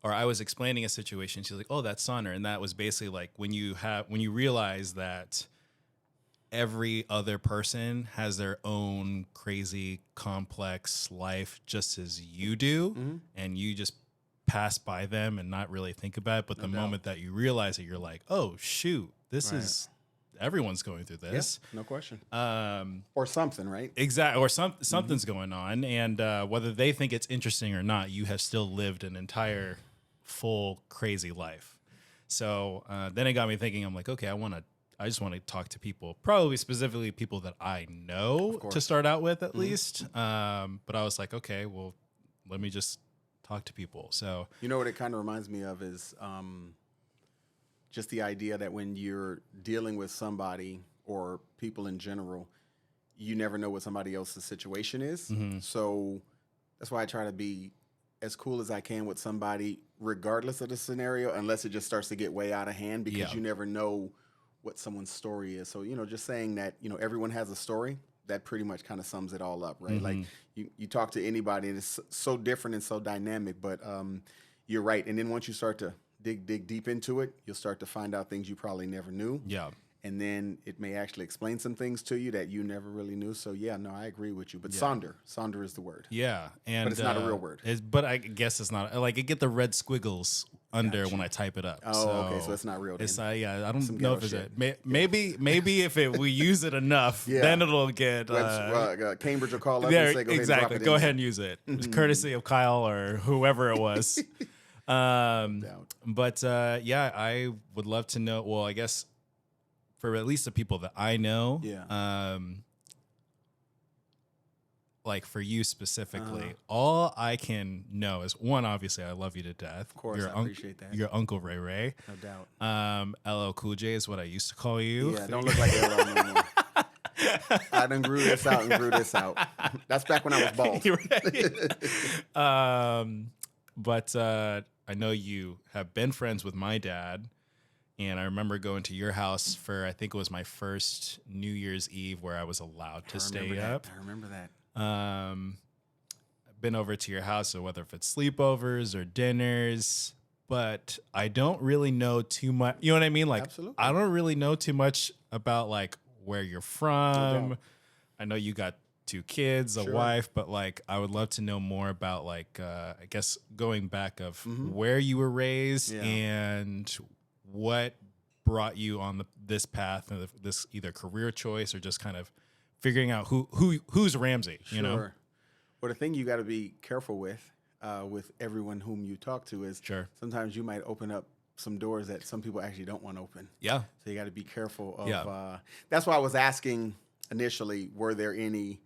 or I was explaining a situation. She's like, "Oh, that's Sonder," and that was basically like when you realize that every other person has their own crazy, complex life, just as you do, and you just pass by them and not really think about it. But the moment that you realize it, you're like, "Oh shoot, this is." Everyone's going through this. No question. Or something, right? Exactly. Or something's going on. And whether they think it's interesting or not, you have still lived an entire full crazy life. So then it got me thinking, I'm like, okay, I just want to talk to people, probably specifically people that I know to start out with at least. But I was like, okay, well, let me just talk to people. So, you know what it kind of reminds me of is, just the idea that when you're dealing with somebody or people in general, you never know what somebody else's situation is. So that's why I try to be as cool as I can with somebody, regardless of the scenario, unless it just starts to get way out of hand, because you never know what someone's story is. So, just saying that, everyone has a story, that pretty much kind of sums it all up, right? Like you talk to anybody and it's so different and so dynamic, but you're right. And then once you start to dig deep into it, you'll start to find out things you probably never knew. yeah. And then it may actually explain some things to you that you never really knew. So yeah, no, I agree with you. But Sonder is the word. Yeah. And but it's not a real word. But I guess it's not. Like, I get the red squiggles under when I type it up. Oh, okay. So it's not real. It's not. Yeah, I don't know if it's maybe if we use it enough, then it'll get. Cambridge will call up and say, "Go exactly. Go ahead and use it, courtesy of Kyle or whoever it was." But yeah, I would love to know. Well, I guess for at least the people that I know, like for you specifically, all I can know is one. Obviously, I love you to death. Of course, I appreciate that. Your Uncle Ray Ray, no doubt. LL Cool J is what I used to call you. Yeah, don't look like LL no more. I done grew this out and grew this out. That's back when I was bald. But I know you have been friends with my dad, and I remember going to your house for, I think it was my first New Year's Eve where I was allowed to stay up. I remember that. I've been over to your house, so whether if it's sleepovers or dinners, but I don't really know too much. You know what I mean? Like, absolutely. I don't really know too much about like where you're from. No. I know you got 2 kids, a wife, but like I would love to know more about like I guess going back of where you were raised and what brought you on this path and this either career choice or just kind of figuring out who's Ramsey. You know. Well, the thing you got to be careful with everyone whom you talk to is sometimes you might open up some doors that some people actually don't want to open. Yeah. So you got to be careful of. That's why I was asking initially, were there any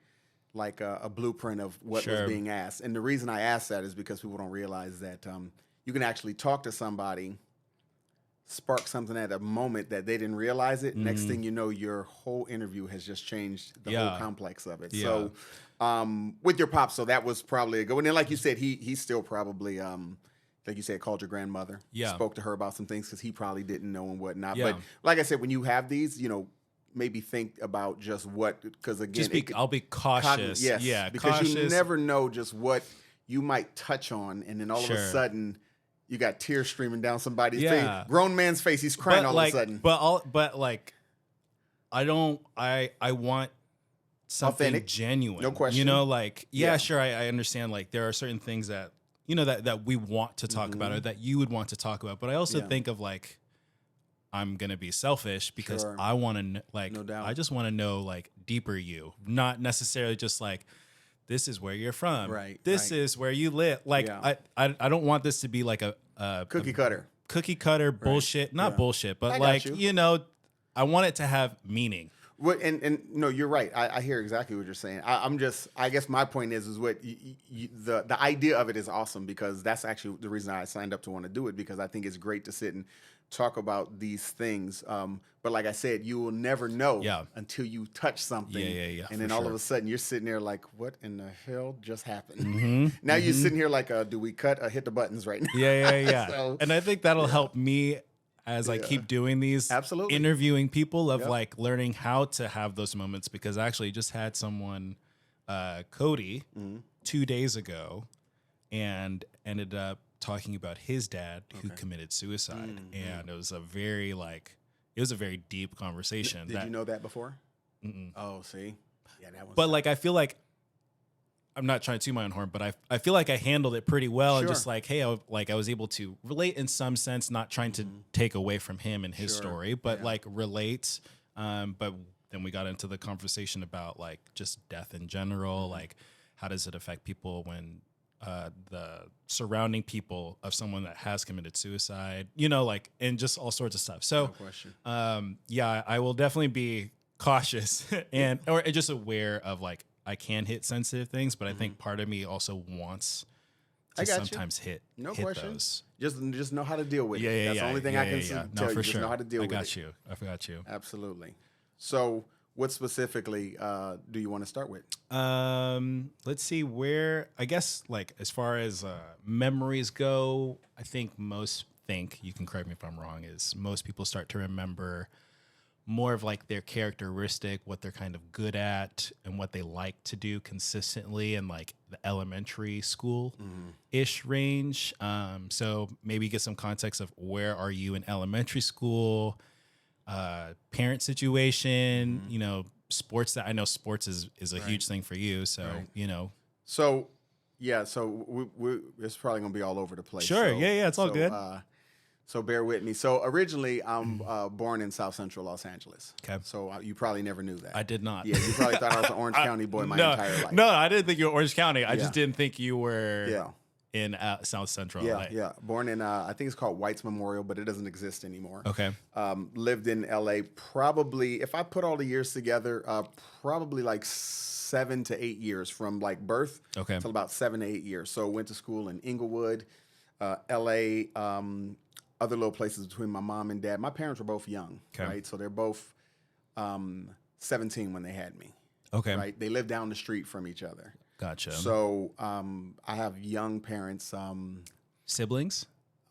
like a blueprint of what was being asked? And the reason I asked that is because people don't realize that you can actually talk to somebody, spark something at a moment that they didn't realize it. Next thing you know, your whole interview has just changed the whole complex of it. So with your pops, so that was probably a good one. And like you said, he still probably, like you said, called your grandmother, spoke to her about some things because he probably didn't know and whatnot. But like I said, when you have these, maybe think about just what, because again, I'll be cautious. Because cautious. You never know just what you might touch on, and then all of a sudden you got tears streaming down somebody's face, grown man's face. He's crying all of a sudden. But like, I want something authentic, genuine. No question. Like, sure, I understand. Like, there are certain things that that we want to talk about or that you would want to talk about. But I also think of like, I'm going to be selfish because I want to like, no doubt. I just want to know like deeper you, not necessarily just like, this is where you're from. Right. This is where you live. Like, I don't want this to be like a cookie cutter bullshit, not bullshit, but like, I want it to have meaning. What, and no, you're right. I hear exactly what you're saying. I guess my point is what the idea of it is awesome, because that's actually the reason I signed up to want to do it, because I think it's great to sit and talk about these things. But like I said, you will never know until you touch something. And then all of a sudden you're sitting there like, what in the hell just happened? Now you're sitting here like, do we cut or hit the buttons right now? So, and I think that'll help me as I keep doing these, interviewing people of like learning how to have those moments, because I actually just had someone, Cody, 2 days ago, and ended up talking about his dad who committed suicide, and it was a very deep conversation. Did you know that before? Oh, see, yeah, that was. But like, I feel like I'm not trying to toot my own horn, but I feel like I handled it pretty well, and just like, hey, I was able to relate in some sense, not trying to take away from him and his story, but like relate. But then we got into the conversation about like just death in general, like how does it affect people when the surrounding people of someone that has committed suicide, like, and just all sorts of stuff. So, No question. yeah, I will definitely be cautious or just aware of like, I can hit sensitive things, but I think part of me also wants to sometimes hit those. Just know how to deal with it. That's the only thing I can tell No, you. for Just sure. know how to deal with it. I forgot you. Absolutely. So, what specifically do you want to start with? Let's see where, I guess, like, as far as memories go, I think you can correct me if I'm wrong, is most people start to remember more of like their characteristic, what they're kind of good at and what they like to do consistently in like the elementary school ish range. So maybe get some context of where are you in elementary school, parent situation, sports. That I know sports is a huge thing for you. So, So, yeah, so it's probably going to be all over the place. Sure. So, it's all good. So bear with me. So originally, I'm born in South Central Los Angeles. Okay. So you probably never knew that. I did not. Yeah, you probably thought I was an Orange County boy my entire life. No, I didn't think you were Orange County. I just didn't think you were in South Central LA. Yeah. Born in, I think it's called White's Memorial, but it doesn't exist anymore. Okay. Lived in LA probably, if I put all the years together, probably like 7 to 8 years from like birth till about 7 to 8 years. So went to school in Inglewood, LA, other little places between my mom and dad. My parents were both young, right? So they're both 17 when they had me. Okay. Right? They lived down the street from each other. Gotcha. So I have young parents. Siblings?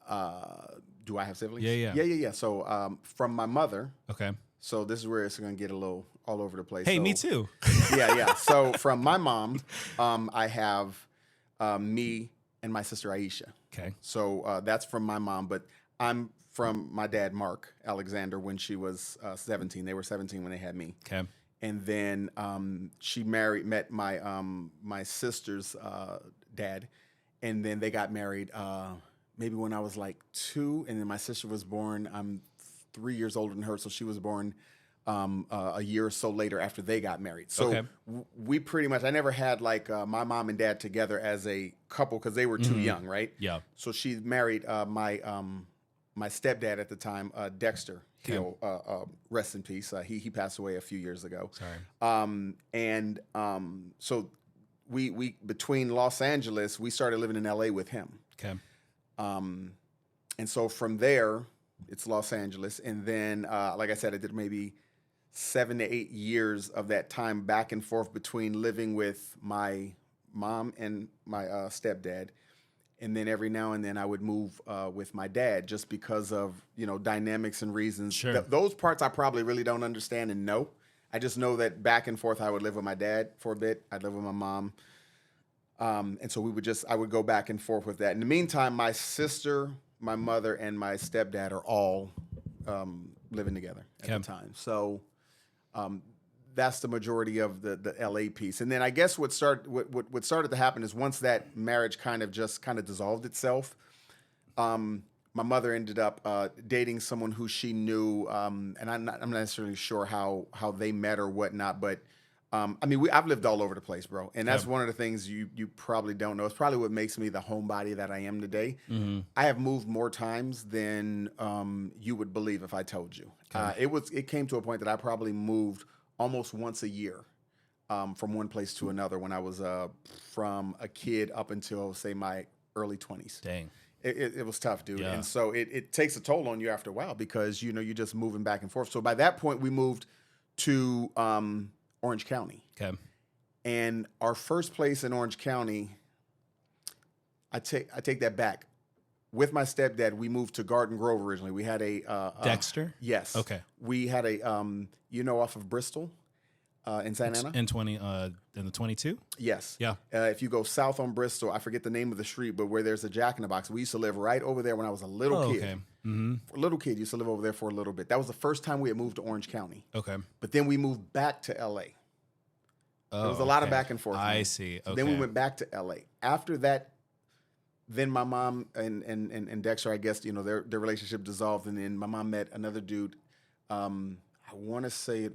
Do I have siblings? Yeah. So from my mother. Okay. So this is where it's going to get a little all over the place. Hey, so, me too. Yeah. So from my mom, I have me and my sister Aisha. Okay. So that's from my mom, but I'm from my dad, Mark Alexander, when she was 17. They were 17 when they had me. Okay. And then she met my sister's dad, and then they got married maybe when I was like 2, and then my sister was born. I'm 3 years older than her, so she was born a year or so later after they got married. So we pretty much, I never had like my mom and dad together as a couple because they were too young, right? Yeah. So she married my stepdad at the time, Dexter Hill, rest in peace. He passed away a few years ago. Sorry. So we between Los Angeles, we started living in LA with him. Okay. And so from there, it's Los Angeles. And then, like I said, I did maybe 7 to 8 years of that time back and forth between living with my mom and my stepdad. And then every now and then I would move with my dad just because of, dynamics and reasons. Sure. Those parts I probably really don't understand and know. I just know that back and forth I would live with my dad for a bit. I'd live with my mom. And so I would go back and forth with that. In the meantime, my sister, my mother, and my stepdad are all living together at the time. So that's the majority of the LA piece. And then I guess what started to happen is once that marriage kind of dissolved itself, my mother ended up dating someone who she knew, and I'm not necessarily sure how they met or whatnot, but I've lived all over the place, bro. And that's one of the things you probably don't know. It's probably what makes me the homebody that I am today. Mm-hmm. I have moved more times than you would believe if I told you. It came to a point that I probably moved almost once a year from one place to another when I was from a kid up until, say, my early 20s. Dang. It was tough, dude. Yeah. And so it takes a toll on you after a while because, you're just moving back and forth. So by that point, we moved to Orange County. Okay. And our first place in Orange County, I take that back. With my stepdad, we moved to Garden Grove originally. We had a Dexter? Yes. Okay. We had a off of Bristol, In Santa Ana? In the 22? Yes. Yeah. If you go south on Bristol, I forget the name of the street, but where there's a Jack in the Box, we used to live right over there when I was a little kid. Okay. Mm-hmm. A little kid, used to live over there for a little bit. That was the first time we had moved to Orange County. Okay. But then we moved back to L.A. Oh, There was a lot of back and forth. I see. So Okay. then we went back to L.A. After that, then my mom and Dexter, I guess, you know, their relationship dissolved, and then my mom met another dude. I want to say I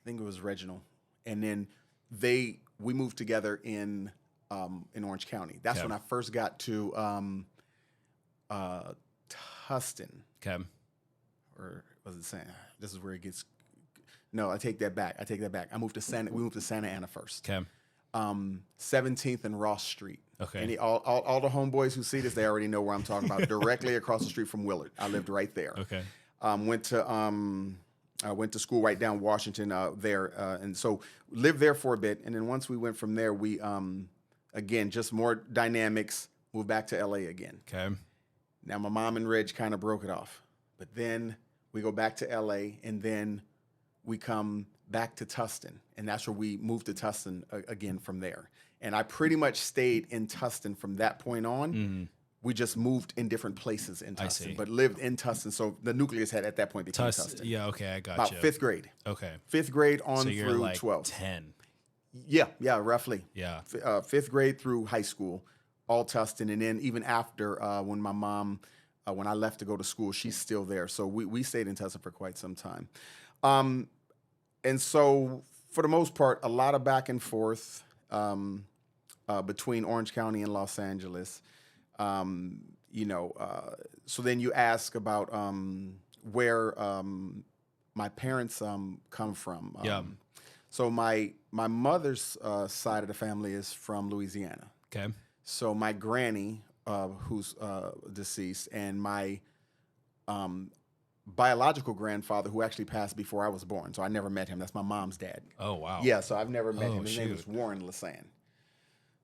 think it was Reginald, and then we moved together in Orange County. That's when I first got to Tustin. Okay. Or was it Santa? This is where it gets. No, I take that back. We moved to Santa Ana first. Okay. 17th and Ross Street. Okay. And all the homeboys who see this, they already know where I'm talking about. Directly across the street from Willard. I lived right there. Okay. Went to school right down Washington there, and so lived there for a bit. And then once we went from there, we again just more dynamics. Moved back to LA again. Okay. Now my mom and Reg kind of broke it off, but then we go back to LA, and then we come back to Tustin, and that's where we moved to Tustin again from there. And I pretty much stayed in Tustin from that point on. Mm-hmm. We just moved in different places in Tustin, but lived in Tustin. So the nucleus had at that point became Tustin. Yeah, okay, I got About you. fifth grade. Okay. Fifth grade on so you're through like 12. 10. Yeah, roughly. Yeah. Fifth grade through high school, all Tustin. And then even after when my mom, when I left to go to school, she's still there. So we stayed in Tustin for quite some time. And so for the most part, a lot of back and forth between Orange County and Los Angeles. So then you ask about where my parents come from. So my mother's side of the family is from Louisiana. Okay. So my granny, who's deceased, and my biological grandfather, who actually passed before I was born. So I never met him. That's my mom's dad. Oh, wow. Yeah, so I've never met him. His shoot. name was Warren Lasan.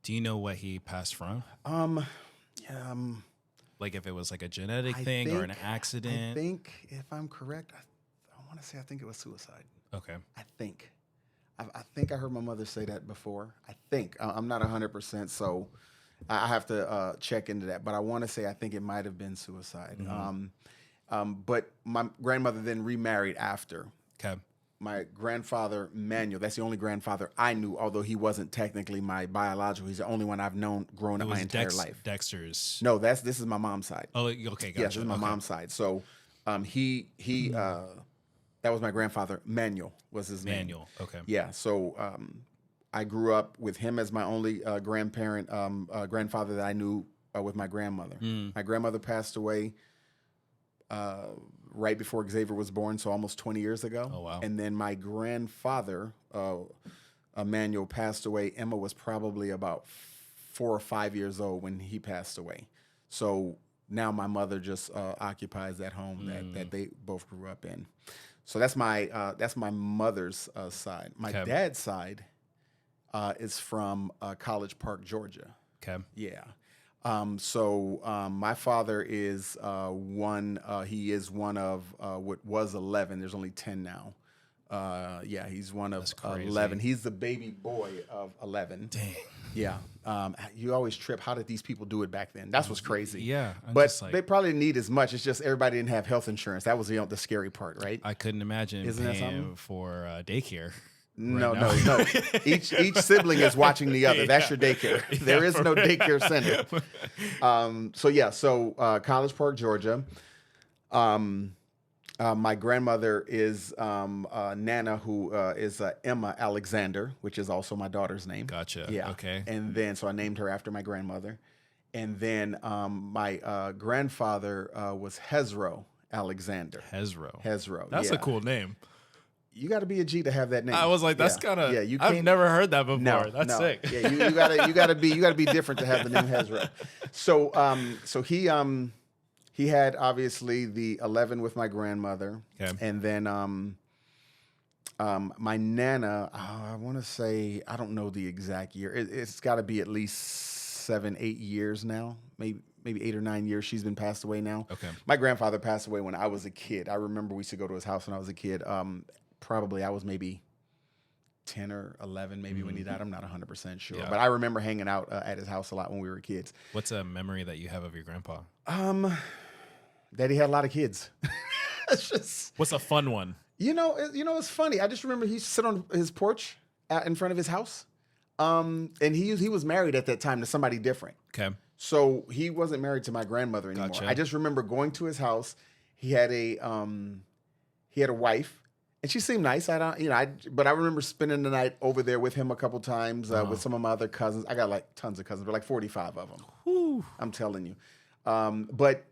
Do you know what he passed from? Like if it was like a genetic thing or an accident? I think, if I'm correct, I want to say I think it was suicide. Okay. I think I heard my mother say that before. I think. I'm not 100%, so I have to check into that. But I want to say I think it might have been suicide. Mm-hmm. But my grandmother then remarried after. Okay. My grandfather, Manuel, that's the only grandfather I knew, although he wasn't technically my biological. He's the only one I've known growing up my entire life. Dexter's. No, this is my mom's side. Oh, okay, gotcha. Yes, this is my mom's side. So that was my grandfather. Manuel was his name. Manuel, okay. Yeah, so I grew up with him as my only grandfather that I knew with my grandmother. My grandmother passed away right before Xavier was born, so almost 20 years ago. Oh, wow. And then my grandfather, Emmanuel, passed away. Emma was probably about 4 or 5 years old when he passed away. So now my mother just occupies that home that they both grew up in. So that's my mother's side. My dad's side is from College Park, Georgia. Okay. Yeah. My father is he is one of what was 11. There's only 10 now. He's one of 11. He's the baby boy of 11. Dang. Yeah. You always trip. How did these people do it back then? That's what's crazy. Yeah. But they probably didn't need as much. It's just everybody didn't have health insurance. That was the scary part, right? I couldn't imagine Isn't that paying something? for daycare. No. Each sibling is watching the other. That's your daycare. There is no daycare center. College Park, Georgia. My grandmother is Nana, who is Emma Alexander, which is also my daughter's name. Gotcha. Yeah. Okay. And then, so I named her after my grandmother. And then my grandfather was Hezro Alexander. Hezro. That's a cool name. You got to be a G to have that name. I was like, that's kind of. Yeah, I've never heard that before. No, that's sick. Yeah, you gotta be different to have the name Hezro. So he had obviously the 11 with my grandmother, and then my nana. I want to say, I don't know the exact year. It's got to be at least 7, 8 years now, maybe 8 or 9 years. She's been passed away now. Okay. My grandfather passed away when I was a kid. I remember we used to go to his house when I was a kid. Probably I was maybe 10 or 11 maybe when he died. I'm not 100% sure. Yeah. But I remember hanging out at his house a lot when we were kids. What's a memory that you have of your grandpa? That he had a lot of kids. It's just, What's a fun one? it's funny. I just remember he used to sit on his porch out in front of his house. And he was married at that time to somebody different. Okay. So he wasn't married to my grandmother anymore. Gotcha. I just remember going to his house. He had a wife, and she seemed nice. But I remember spending the night over there with him a couple times with some of my other cousins. I got like tons of cousins, but like 45 of them. Whew. I'm telling you. But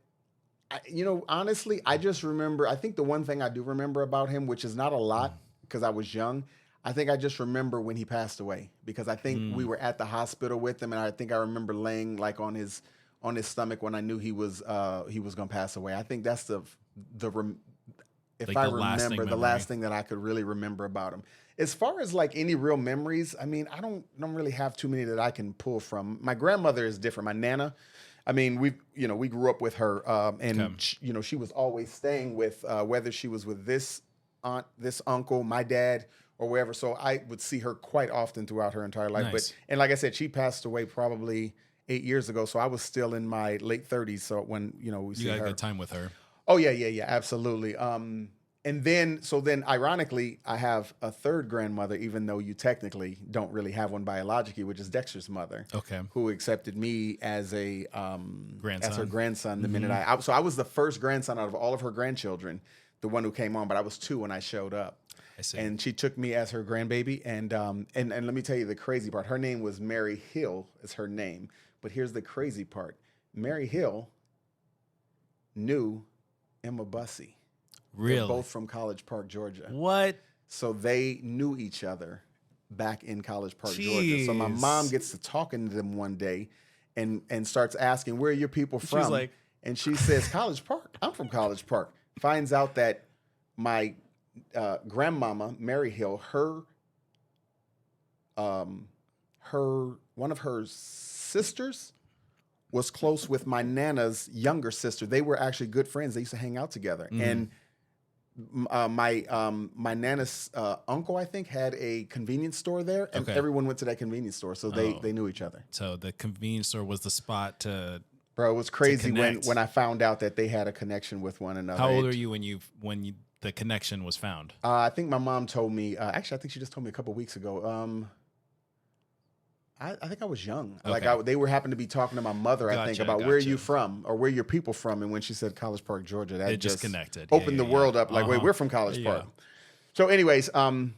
honestly, I just remember. I think the one thing I do remember about him, which is not a lot because I was young. I think I just remember when he passed away because I think we were at the hospital with him, and I think I remember laying like on his stomach when I knew he was going to pass away. I think that's the last thing that I could really remember about him. As far as like any real memories, I mean, I don't really have too many that I can pull from. My grandmother is different. My Nana, I mean, we grew up with her, and she was always staying with whether she was with this aunt, this uncle, my dad, or wherever. So I would see her quite often throughout her entire life. Nice. And like I said, she passed away probably 8 years ago. So I was still in my late 30s. So when, we see her. You got a good time with her. Oh, yeah, absolutely. And then ironically, I have a third grandmother, even though you technically don't really have one biologically, which is Dexter's mother. Okay. Who accepted me as a grandson. As her grandson the minute so I was the first grandson out of all of her grandchildren, the one who came on, but I was 2 when I showed up. I see. And she took me as her grandbaby. And let me tell you the crazy part. Her name was Mary Hill is her name. But here's the crazy part. Mary Hill knew Emma Bussey. Really? They're both from College Park, Georgia. What? So they knew each other back in College Park, Georgia. So my mom gets to talking to them one day and starts asking, where are your people from? She's like, and she says, College Park. I'm from College Park. Finds out that my grandmama, Mary Hill, one of her sisters was close with my Nana's younger sister. They were actually good friends. They used to hang out together. And my Nana's uncle, I think, had a convenience store there, and everyone went to that convenience store, so they knew each other. So the convenience store was the spot to. Bro, it was crazy when I found out that they had a connection with one another. How old are you when the connection was found? I think my mom told me. Actually, I think she just told me a couple weeks ago. I think I was young. Okay. Like they happened to be talking to my mother. I think about where are you Gotcha. from or where are your people from, and when she said College Park, Georgia, that It just connected. opened Yeah, the yeah, world yeah. up. Like, wait, we're from College Yeah. Park. So, anyways, for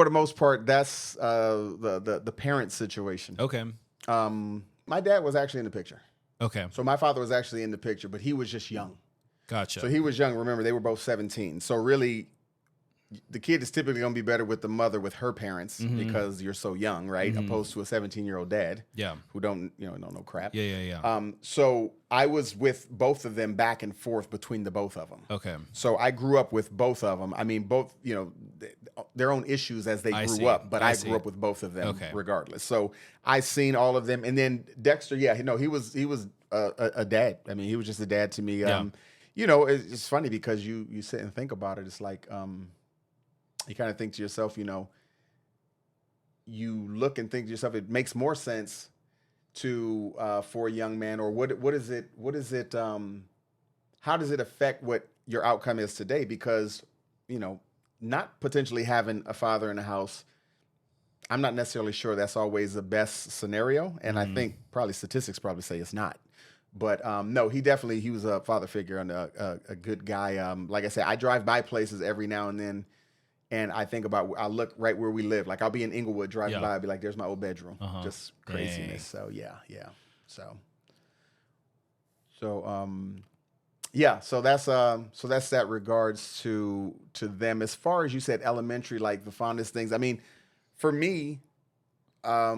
the most part, that's the parent situation. Okay. My dad was actually in the picture. Okay. So my father was actually in the picture, but he was just young. Gotcha. So he was young. Remember, they were both 17. So really, the kid is typically going to be better with the mother with her parents because you're so young, right? Opposed to a 17-year-old dad who don't know crap. Yeah. So I was with both of them back and forth between the both of them. Okay. So I grew up with both of them. I mean, both, their own issues as they grew up, but I grew up with both of them regardless. So I seen all of them. And then Dexter, he was a dad. I mean, he was just a dad to me. It's funny because you sit and think about it. It's like, you kind of think to yourself, you look and think to yourself, it makes more sense for a young man, or what is it, how does it affect what your outcome is today? Because, not potentially having a father in the house, I'm not necessarily sure that's always the best scenario. And I think statistics probably say it's not. But no, he was a father figure and a good guy. Like I said, I drive by places every now and then, and I think about, I look right where we live. Like I'll be in Inglewood driving by, I'll be like, there's my old bedroom. Just craziness. Dang. So yeah. So that's that regards to them. As far as you said, elementary, like the fondest things. I mean, for me, I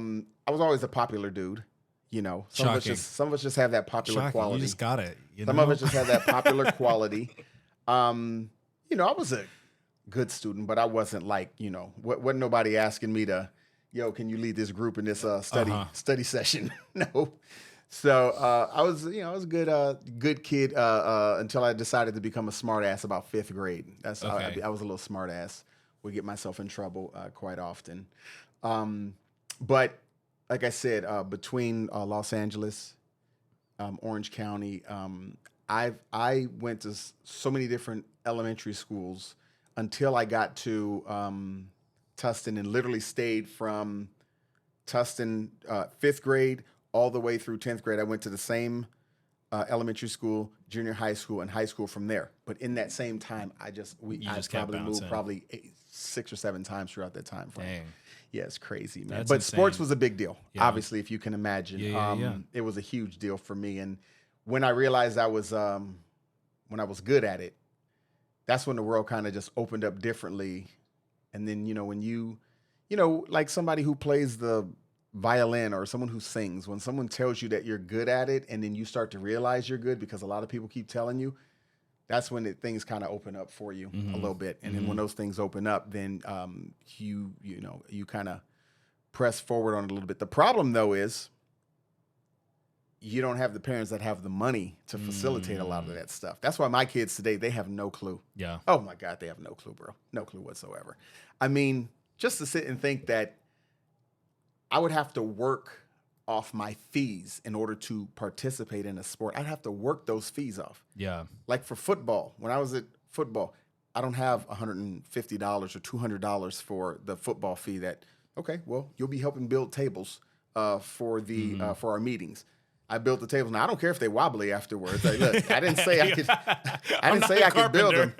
was always a popular dude. Some of us just have that popular quality. You just got it. Some of us just have that popular quality. I was a good student, but I wasn't like, wasn't nobody asking me to, can you lead this group in this study session? No. So I was a good kid until I decided to become a smart ass about 5th grade. I was a little smart ass. would get myself in trouble quite often. But like I said, between Los Angeles, Orange County, I went to so many different elementary schools until I got to Tustin, and literally stayed from Tustin 5th grade all the way through 10th grade. I went to the same elementary school, junior high school, and high school from there. But in that same time, I probably moved 6 or 7 times throughout that time frame. Dang. Yeah, it's crazy, man. That's But insane. sports was a big deal, Yeah. obviously, if you can imagine. Yeah. It was a huge deal for me. And when I realized I was, when I was good at it, that's when the world kind of just opened up differently. And then, when like somebody who plays the violin or someone who sings, when someone tells you that you're good at it and then you start to realize you're good because a lot of people keep telling you, that's when things kind of open up for you a little bit. And then when those things open up, then you kind of press forward on it a little bit. The problem, though, is you don't have the parents that have the money to facilitate a lot of that stuff. That's why my kids today, they have no clue. Yeah. Oh, my God, they have no clue, bro. No clue whatsoever. I mean, just to sit and think that I would have to work off my fees in order to participate in a sport. I'd have to work those fees off. Yeah. Like for football, when I was at football, I don't have $150 or $200 for the football fee that, okay, well, you'll be helping build tables for our meetings. I built the tables. Now I don't care if they wobbly afterwards. Like, look, I didn't say I could. I didn't say I could build them.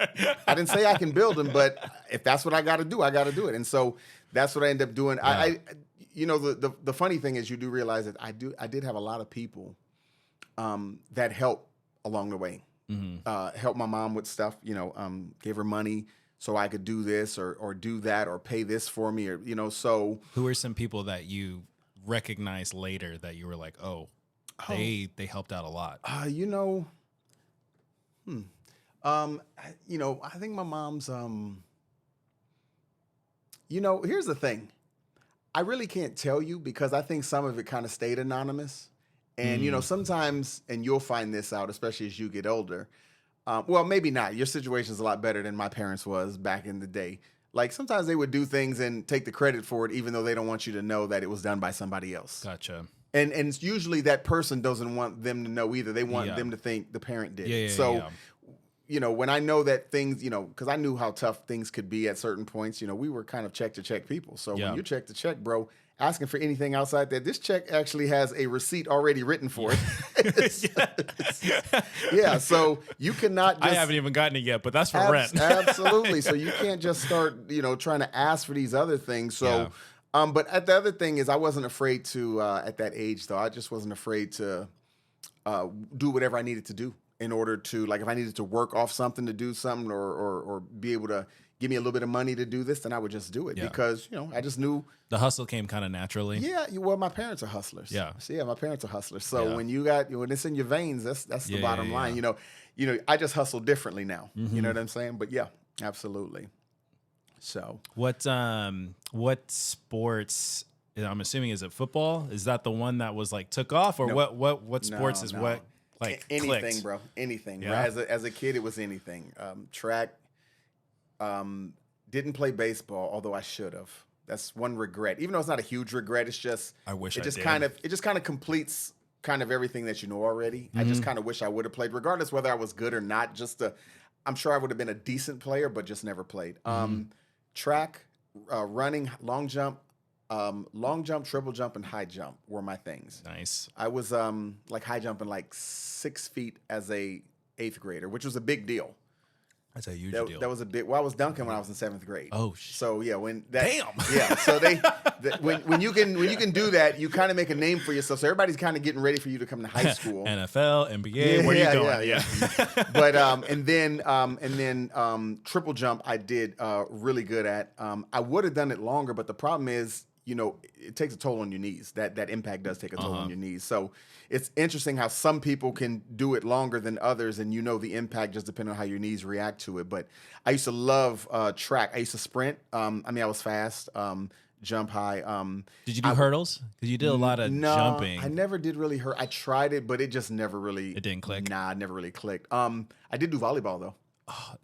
I didn't say I can build them. But if that's what I got to do, I got to do it. And so that's what I end up doing. Yeah. The funny thing is, you do realize that I did have a lot of people that helped along the way. Helped my mom with stuff. Gave her money so I could do this or do that or pay this for me or So who are some people that you recognized later that you were like, oh. They helped out a lot. I think my mom's. Here's the thing. I really can't tell you because I think some of it kind of stayed anonymous, and sometimes, and you'll find this out, especially as you get older. Well, maybe not. Your situation's a lot better than my parents was back in the day. Like sometimes they would do things and take the credit for it, even though they don't want you to know that it was done by somebody else. Gotcha. And it's usually that person doesn't want them to know either. They want them to think the parent did it. So, when I know that things, because I knew how tough things could be at certain points, we were kind of check to check people. So when you check to check, bro, asking for anything outside that, this check actually has a receipt already written for it. Yeah, so you cannot just... I haven't even gotten it yet, but that's for rent. Absolutely. So you can't just start, trying to ask for these other things. So... But the other thing is I wasn't afraid to, at that age, though, I just wasn't afraid to do whatever I needed to do in order to, like, if I needed to work off something to do something or be able to give me a little bit of money to do this, then I would just do it because, I just knew. The hustle came kind of naturally. Yeah. Well, my parents are hustlers. Yeah. So, my parents are hustlers. So when it's in your veins, that's the bottom line. I just hustle differently now. You know what I'm saying? But yeah, absolutely. So what sports? I'm assuming is it football? Is that the one that was like took off, or what sports is what like anything, clicked? bro? Anything. Yeah. Right? As a kid, it was anything. Track. Didn't play baseball, although I should have. That's one regret. Even though it's not a huge regret, it's just I wish it I just did. kind of completes kind of everything that you know already. I just kind of wish I would have played, regardless whether I was good or not. I'm sure I would have been a decent player, but just never played. Track, running, long jump, triple jump, and high jump were my things. Nice. I was like high jumping like 6 feet as a 8th grader, which was a big deal. That's a huge deal. That was a big. Well, I was dunking when I was in 7th grade. Oh, so yeah, when that. Damn. Yeah, so when you can do that, you kind of make a name for yourself. So everybody's kind of getting ready for you to come to high school. NFL, NBA, where are you going? Yeah. But and then triple jump I did really good at. I would have done it longer, but the problem is, it takes a toll on your knees. That impact does take a toll on your knees. So it's interesting how some people can do it longer than others, and the impact just depending on how your knees react to it. But I used to love track. I used to sprint. I was fast. Jump high. Did you do hurdles? Because you did a lot of jumping. I never did really hurt. I tried it, but it just never really. It didn't click? Nah, it never really clicked. I did do volleyball, though.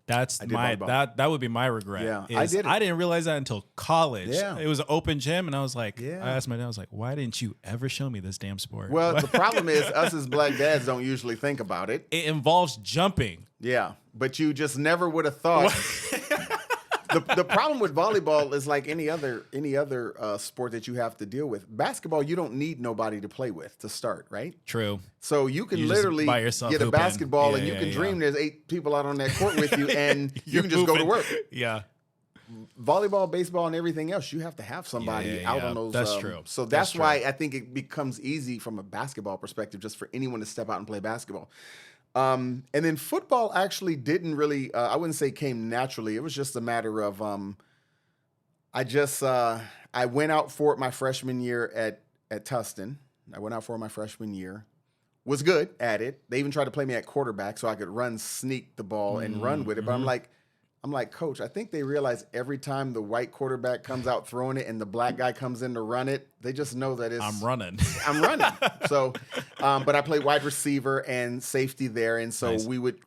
That's I did my volleyball. that would be my regret. Yeah, is I did it. I didn't realize that until college. Yeah. It was an open gym, and I was like, Yeah. I asked my dad, I was like, why didn't you ever show me this damn sport? Well, the problem is us as black dads don't usually think about it. It involves jumping. Yeah, but you just never would have thought. The problem with volleyball is like any other sport that you have to deal with. Basketball, you don't need nobody to play with to start, right? True. So you can You just literally by yourself get a hooping. basketball and Yeah, you yeah, can yeah. dream there's 8 people out on that court with you and you can just go to moving. work. Yeah. Volleyball, baseball, and everything else, you have to have somebody Yeah, out yeah. on those. That's true. So That's that's why I think it becomes easy from a basketball perspective just for anyone to step out and play basketball. And then football actually didn't really, I wouldn't say came naturally. It was just a matter of, I went out for it my freshman year at Tustin. I went out for it my freshman year. Was good at it. They even tried to play me at quarterback so I could sneak the ball and run with it. But I'm like, Coach, I think they realize every time the white quarterback comes out throwing it and the black guy comes in to run it, they just know that I'm running. I'm running. So, but I played wide receiver and safety there. And so Nice. we would,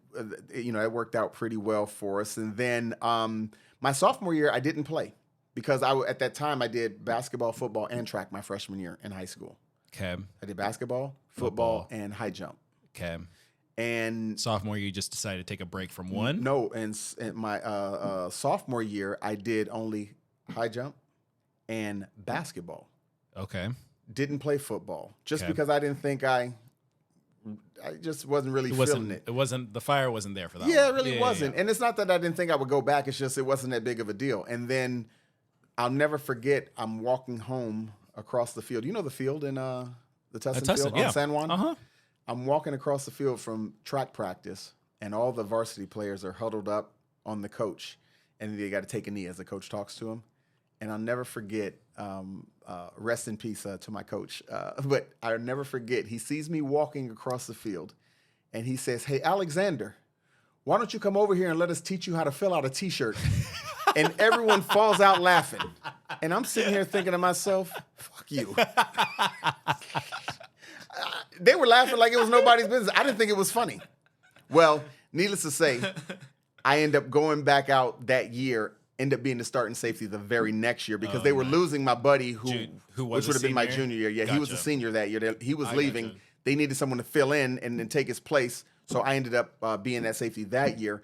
it worked out pretty well for us. And then my sophomore year, I didn't play because at that time I did basketball, football, and track my freshman year in high school. Okay. I did basketball, football, and high jump. Okay. And Sophomore, you just decided to take a break from one? no, and my sophomore year, I did only high jump and basketball. Okay. Didn't play football just Okay. because I didn't think I just wasn't really feeling it. It wasn't, the fire wasn't there for that Yeah, one. it really wasn't. And it's not that I didn't think I would go back. It's just it wasn't that big of a deal. And then I'll never forget, I'm walking home across the field. You know the field in the Tustin field on San Juan? Uh-huh. I'm walking across the field from track practice, and all the varsity players are huddled up on the coach, and they got to take a knee as the coach talks to them. And I'll never forget, rest in peace to my coach, but I'll never forget, he sees me walking across the field, and he says, "Hey, Alexander, why don't you come over here and let us teach you how to fill out a T-shirt?" And everyone falls out laughing. And I'm sitting here thinking to myself, fuck you. They were laughing like it was nobody's business. I didn't think it was funny. Well, needless to say, I end up going back out that year, end up being the starting safety the very next year because they were losing my buddy who was which would have been my senior? junior year. Yeah, he was a Gotcha. senior that year. He was leaving. gotcha. They needed someone to fill in and then take his place. So I ended up being that safety that year.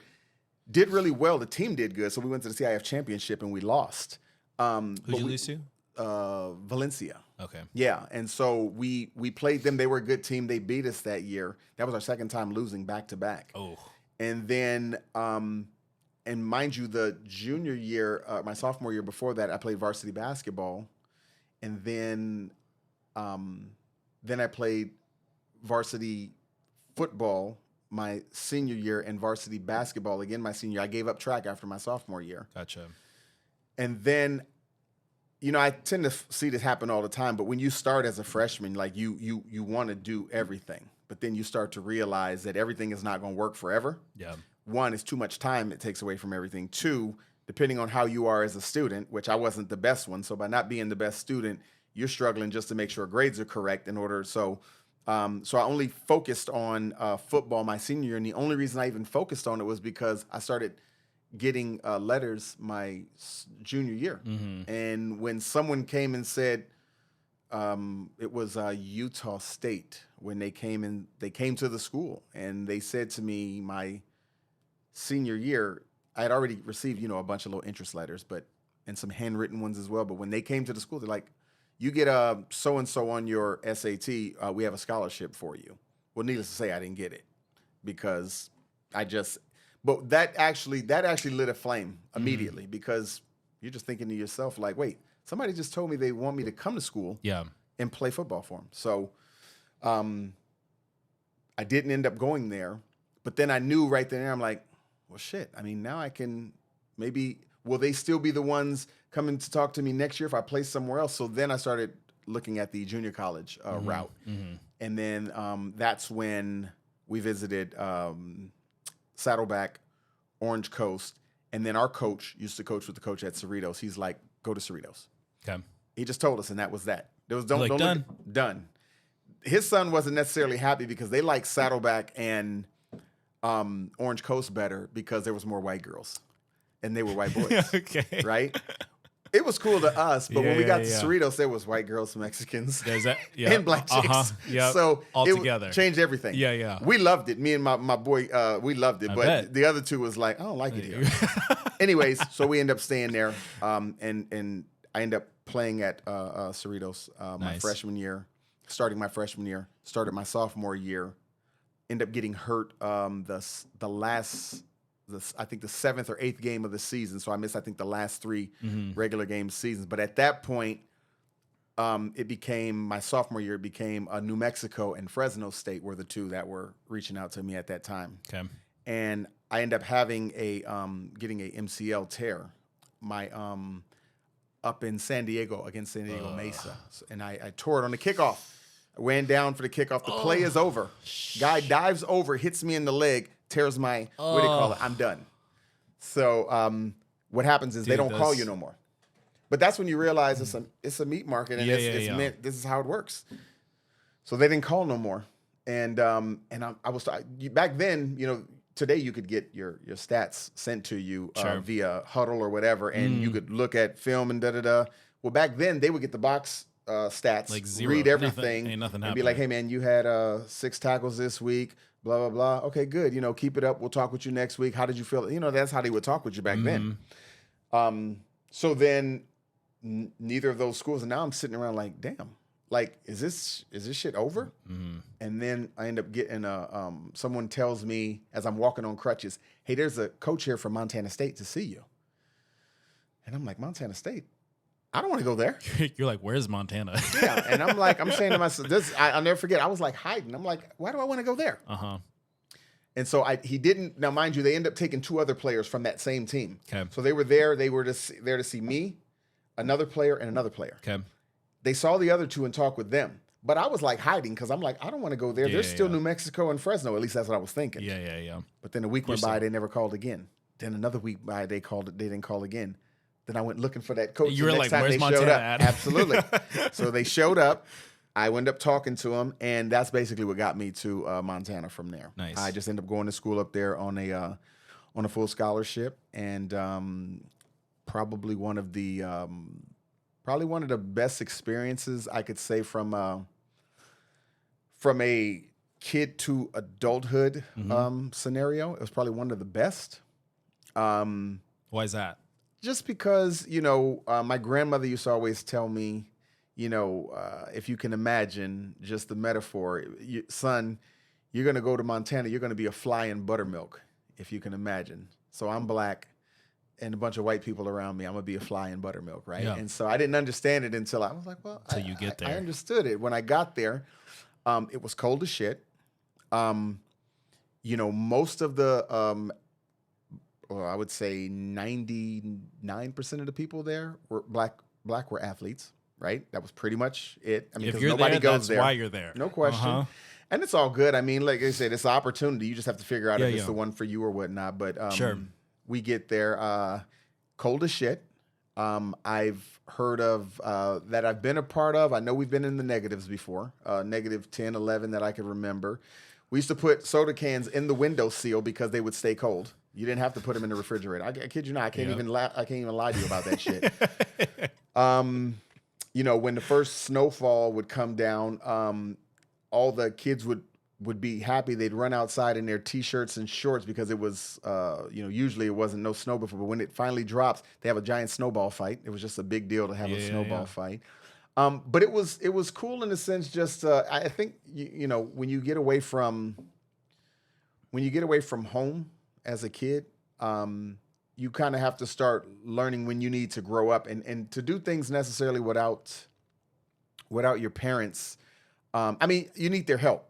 Did really well. The team did good. So we went to the CIF championship and we lost. Who'd you lose to? Valencia. Okay. Yeah, and so we played them. They were a good team. They beat us that year. That was our second time losing back to back. Oh. And then, and mind you, the junior year, my sophomore year before that, I played varsity basketball, and then I played varsity football my senior year and varsity basketball again my senior year. I gave up track after my sophomore year. Gotcha. And then, I tend to see this happen all the time, but when you start as a freshman, like you want to do everything, but then you start to realize that everything is not going to work forever. Yeah. One, it's too much time it takes away from everything. Two, depending on how you are as a student, which I wasn't the best one, so by not being the best student, you're struggling just to make sure grades are correct in order. So I only focused on football my senior year, and the only reason I even focused on it was because I started getting letters my junior year. Mm-hmm. And when someone came and said, it was Utah State, when they came to the school and they said to me my senior year, I had already received, a bunch of little interest letters, and some handwritten ones as well. But when they came to the school, they're like, "You get a so-and-so on your SAT, we have a scholarship for you." Well, needless to say, I didn't get it because but that actually lit a flame immediately because you're just thinking to yourself like, wait, somebody just told me they want me to come to school and play football for them. So I didn't end up going there, but then I knew right then and there, I'm like, well, shit. I mean, now I can will they still be the ones coming to talk to me next year if I play somewhere else? So then I started looking at the junior college route. Mm-hmm. And then that's when we visited Saddleback, Orange Coast. And then our coach used to coach with the coach at Cerritos. He's like, go to Cerritos. Okay. He just told us, and that was that. There was Done. Done. His son wasn't necessarily happy because they like Saddleback and Orange Coast better because there was more white girls, and they were white boys. Okay. Right? It was cool to us, but when we got to yeah. Cerritos, there was white girls, Mexicans, There's that, yeah, and black chicks. Yeah, So all it together changed everything. Yeah, yeah. We loved it. Me and my boy, we loved it. I but bet. the other two was like, I don't like it here. Anyways, so we end up staying there, and I end up playing at Cerritos my Nice. freshman year, starting my freshman year, started my sophomore year, end up getting hurt I think the 7th or 8th game of the season. So I missed, I think, the last 3 regular game seasons. But at that point, it became my sophomore year. It became New Mexico and Fresno State were the two that were reaching out to me at that time. Okay. And I ended up having getting a MCL tear, my up in San Diego against San Diego Mesa, and I tore it on the kickoff. I ran down for the kickoff. The play is over. Guy dives over, hits me in the leg, tears my what do you call it? I'm done. So what happens is they don't call you no more. But that's when you realize it's a meat market, and it's meant this is how it works. So they didn't call no more, and I was back then. You know, today you could get your stats sent to you via Huddle or whatever, and you could look at film and da-da-da. Well, back then they would get the box stats, Like zero. read everything, Ain't nothing and be like, hey, man, you had 6 tackles this week, blah, blah, blah. Okay, good. You know, keep it up. We'll talk with you next week. How did you feel? You know, that's how they would talk with you back then. So then neither of those schools, and now I'm sitting around like, damn. Like, is this shit over? And then I end up getting someone tells me as I'm walking on crutches, hey, there's a coach here from Montana State to see you. And I'm like, Montana State? I don't want to go there. You're like, where's Montana? Yeah, and I'm like, I'm saying to myself, I'll never forget. I was like hiding. I'm like, why do I want to go there? And so he didn't. Now, mind you, they ended up taking 2 other players from that same team. Okay. So they were there. They were there to see me, another player, and another player. Okay. They saw the other 2 and talked with them. But I was like hiding because I'm like, I don't want to go there. There's still New Mexico and Fresno. At least that's what I was thinking. Yeah. But then a week went by, they never called again. Then another week by, they didn't call again. Then I went looking for that coach. You were like, time where's they Montana showed up. at? Absolutely. So they showed up. I wound up talking to them, and that's basically what got me to Montana from there. Nice. I just ended up going to school up there on a full scholarship, and probably one of the best experiences I could say from a kid to adulthood scenario. It was probably one of the best. Why is that? Just because, you know, my grandmother used to always tell me, you know, if you can imagine just the metaphor, son, you're going to go to Montana, you're going to be a fly in buttermilk, if you can imagine. So I'm black and a bunch of white people around me. I'm going to be a fly in buttermilk, right? Yeah. And so I didn't understand it until I was like, well, Until you get there. I understood it. When I got there, it was cold as shit. You know, most of the, I would say 99% of the people there were black were athletes, right? That was pretty much it. I mean, because nobody there, goes that's there. why you're there. No question. And it's all good. I mean, like I said, it's an opportunity. You just have to figure out if it's the one for you or whatnot. But Sure. We get there cold as shit. I've heard of that I've been a part of. I know we've been in the negatives before, negative 10, 11 that I can remember. We used to put soda cans in the window sill because they would stay cold. You didn't have to put them in the refrigerator. I kid you not. I can't even lie to you about that shit. You know, when the first snowfall would come down, all the kids would be happy. They'd run outside in their T-shirts and shorts because it was, you know, usually it wasn't no snow before. But when it finally drops, they have a giant snowball fight. It was just a big deal to have a snowball fight. But it was cool in the sense. Just I think you know when you get away from home as a kid, you kind of have to start learning when you need to grow up and to do things necessarily without your parents. I mean, you need their help,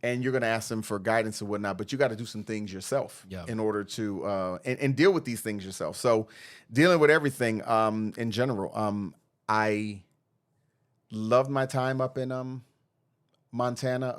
and you're going to ask them for guidance and whatnot, but you got to do some things yourself in order to and deal with these things yourself. So dealing with everything in general, I loved my time up in Montana.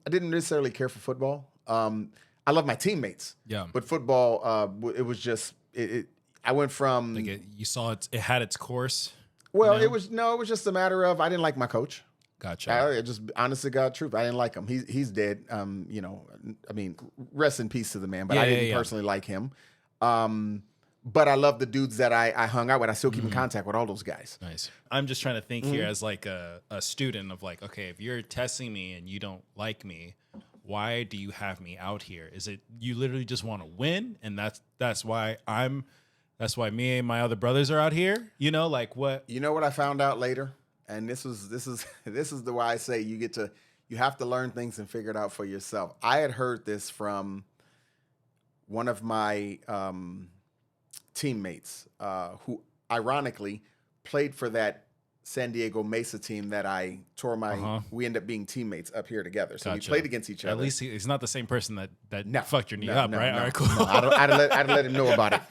I didn't necessarily care for football. I love my teammates. Yeah. But football, it was just I went from like you saw it had its course. Well, it was just a matter of I didn't like my coach. Gotcha. I just honest to God truth. I didn't like him. He's dead. You know, I mean, rest in peace to the man, but I didn't personally like him. But I love the dudes that I hung out with. I still keep in contact with all those guys. Nice. I'm just trying to think here as like a student of like, okay, if you're testing me and you don't like me, why do you have me out here? Is it you literally just want to win, and that's why me and my other brothers are out here? You know, like what? You know what I found out later, and this is the why I say you have to learn things and figure it out for yourself. I had heard this from one of my teammates who ironically played for that San Diego Mesa team that I tore my. We ended up being teammates up here together, so we played against each other. At least he's not the same person that fucked your knee up, right? No, all right, cool. No, I'd let him know about it.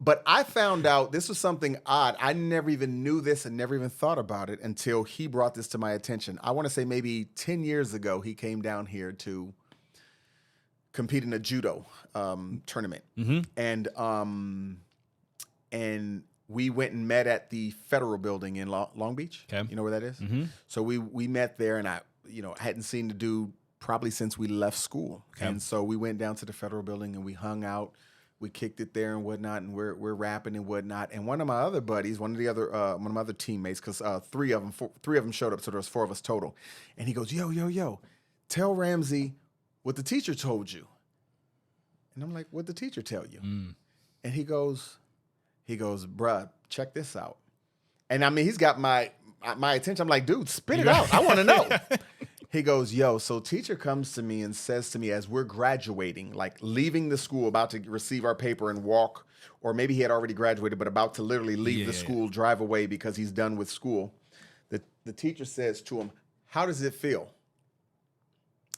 But I found out this was something odd. I never even knew this and never even thought about it until he brought this to my attention. I want to say maybe 10 years ago, he came down here to compete in a judo tournament, and we went and met at the Federal Building in Long Beach. Okay. You know where that is? So we met there, and I hadn't seen the dude probably since we left school. Okay. And so we went down to the Federal Building and we hung out. We kicked it there and whatnot, and we're rapping and whatnot. And one of my other buddies, one of my other teammates, because three of them showed up, so there was 4 of us total. And he goes, yo, tell Ramsey what the teacher told you. And I'm like, what'd the teacher tell you? And he goes, bruh, check this out. And I mean, he's got my attention. I'm like, dude, spit it out. I want to know. He goes, yo, so teacher comes to me and says to me as we're graduating, like leaving the school, about to receive our paper and walk, or maybe he had already graduated, but about to literally leave the school, drive away because he's done with school. The teacher says to him, how does it feel?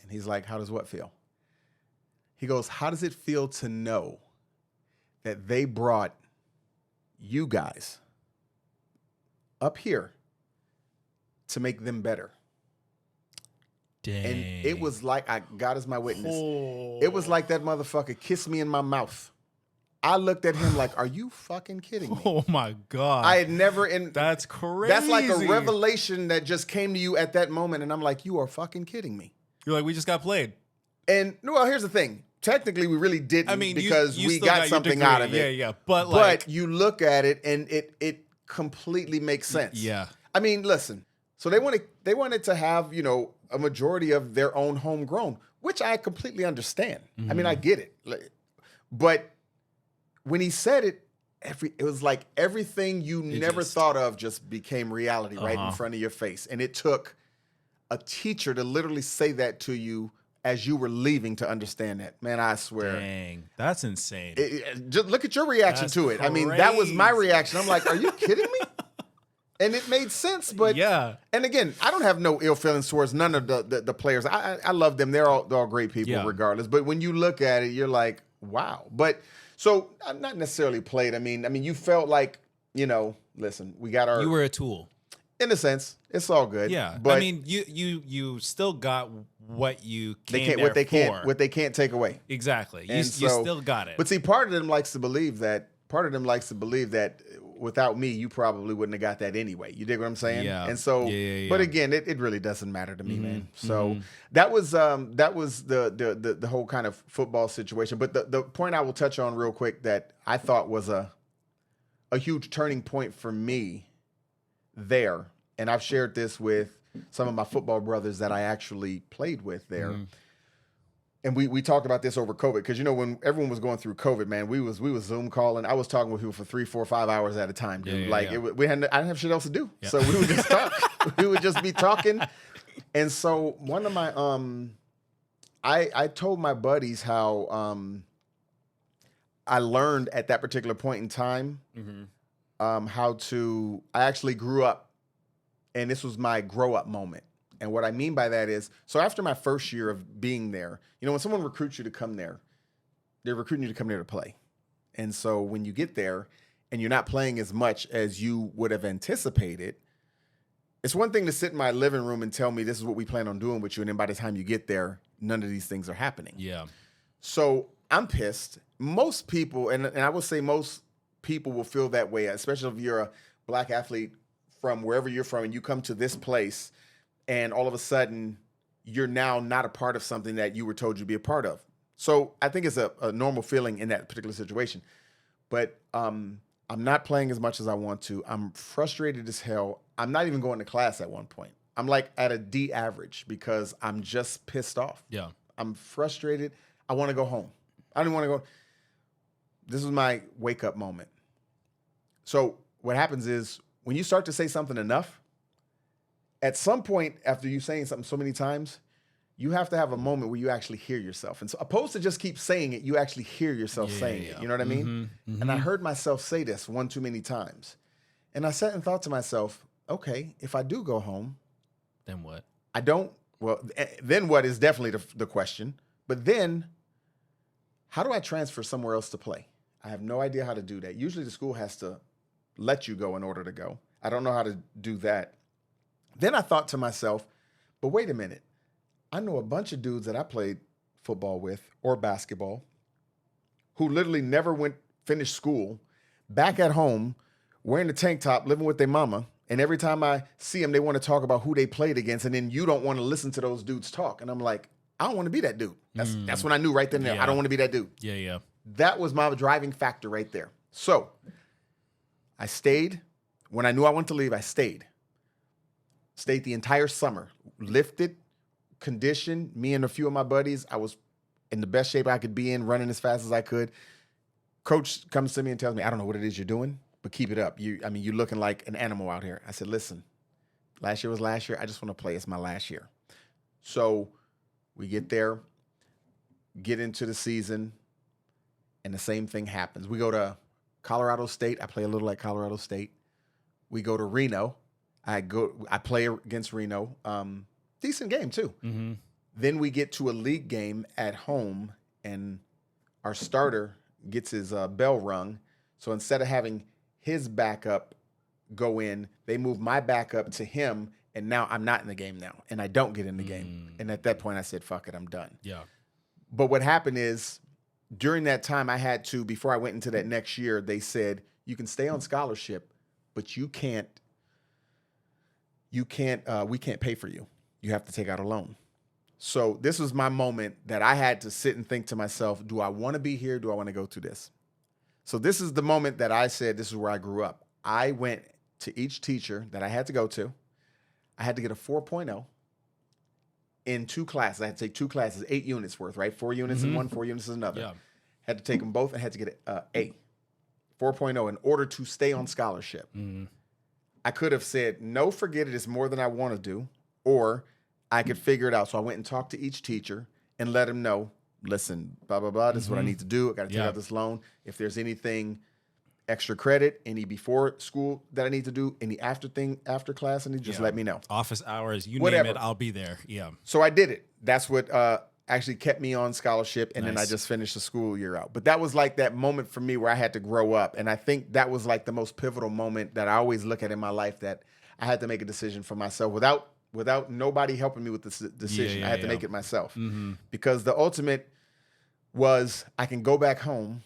And he's like, how does what feel? He goes, how does it feel to know that they brought you guys up here to make them better? Dang. And it was like, God is my witness. It was like that motherfucker kissed me in my mouth. I looked at him like, are you fucking kidding me? Oh my God. I had never, that's crazy. That's like a revelation that just came to you at that moment. And I'm like, you are fucking kidding me. You're like, we just got played. And well, here's the thing. Technically, we really didn't. I mean, because we got something out of it. Yeah. But you look at it and it completely makes sense. Yeah. I mean, listen. So they wanted to have, a majority of their own homegrown, which I completely understand. I mean, I get it. But when he said it, it was like everything you never thought of just became reality right in front of your face. And it took a teacher to literally say that to you as you were leaving to understand that. Man, I swear. Dang, that's insane. Just look at your reaction to it. Crazy. I mean, that was my reaction. I'm like, are you kidding me? And it made sense, but yeah. And again, I don't have no ill feelings towards none of the players. I love them. They're all great people, regardless. But when you look at it, you're like, wow. But so I'm not necessarily played. I mean, you felt like, listen, we got our. You were a tool. In a sense, it's all good. Yeah, but I mean, you still got what you what they can't take away. Exactly. You still got it. But see, part of them likes to believe that without me, you probably wouldn't have got that anyway. You dig what I'm saying? Yeah. And so, but again, it really doesn't matter to me, man. So that was the whole kind of football situation. But the point I will touch on real quick that I thought was a huge turning point for me there, and I've shared this with some of my football brothers that I actually played with there. And we talked about this over COVID because when everyone was going through COVID, man, we was Zoom calling. I was talking with people for 3, 4, 5 hours at a time, dude. I didn't have shit else to do, so we would just talk. We would just be talking. And so one of my I told my buddies how I learned at that particular point in time how to. I actually grew up, and this was my grow up moment. And what I mean by that is, so after my first year of being there, when someone recruits you to come there, they're recruiting you to come there to play. And so when you get there and you're not playing as much as you would have anticipated, it's one thing to sit in my living room and tell me this is what we plan on doing with you. And then by the time you get there, none of these things are happening. Yeah. So I'm pissed. Most people, and I would say most people will feel that way, especially if you're a black athlete from wherever you're from and you come to this place and all of a sudden you're now not a part of something that you were told you'd be a part of. So I think it's a normal feeling in that particular situation. But I'm not playing as much as I want to. I'm frustrated as hell. I'm not even going to class at one point. I'm like at a D average because I'm just pissed off. Yeah. I'm frustrated. I want to go home. I don't want to go. This was my wake up moment. So what happens is when you start to say something enough, at some point after you saying something so many times, you have to have a moment where you actually hear yourself. And so opposed to just keep saying it, you actually hear yourself saying it. You know what I mean? And I heard myself say this one too many times. And I sat and thought to myself, okay, if I do go home, Then what? I don't, well, then what is definitely the question. But then how do I transfer somewhere else to play? I have no idea how to do that. Usually the school has to let you go in order to go. I don't know how to do that. Then I thought to myself, but wait a minute. I know a bunch of dudes that I played football with or basketball who literally never finished school, back at home, wearing a tank top, living with their mama. And every time I see them, they want to talk about who they played against. And then you don't want to listen to those dudes talk. And I'm like, I don't want to be that dude. That's when I knew right then and there, I don't want to be that dude. Yeah. That was my driving factor right there. So I stayed. When I knew I wanted to leave, I stayed. Stayed the entire summer. Lifted, conditioned. Me and a few of my buddies, I was in the best shape I could be in, running as fast as I could. Coach comes to me and tells me, I don't know what it is you're doing, but keep it up. You're looking like an animal out here. I said, listen, last year was last year. I just want to play. It's my last year. So we get there, get into the season, and the same thing happens. We go to Colorado State. I play a little at Colorado State. We go to Reno. I play against Reno. Decent game too. Mm-hmm. Then we get to a league game at home, and our starter gets his bell rung. So instead of having his backup go in, they move my backup to him, and now I'm not in the game now, and I don't get in the game. And at that point, I said, fuck it, I'm done. Yeah. But what happened is, during that time, I had to, before I went into that next year, they said, you can stay on scholarship, but we can't pay for you. You have to take out a loan. So this was my moment that I had to sit and think to myself, do I want to be here? Do I want to go through this? So this is the moment that I said, this is where I grew up. I went to each teacher that I had to go to. I had to get a 4.0 in 2 classes. I had to take 2 classes, 8 units worth, right? 4 units in one, 4 units in another. Yeah. Had to take them both and had to get an A, 4.0 in order to stay on scholarship. I could have said, no, forget it. It's more than I want to do. Or I could figure it out. So I went and talked to each teacher and let them know, listen, blah, blah, blah. This is what I need to do. I got to take out this loan. If there's anything extra credit, any before school that I need to do, any after class, and just let me know. Office hours, you Whatever. name it, I'll be there. Yeah. So I did it. That's what actually kept me on scholarship. And then I just finished the school year out. But that was like that moment for me where I had to grow up. And I think that was like the most pivotal moment that I always look at in my life, that I had to make a decision for myself without nobody helping me with this decision. I had to make it myself. Because the ultimate was, I can go back home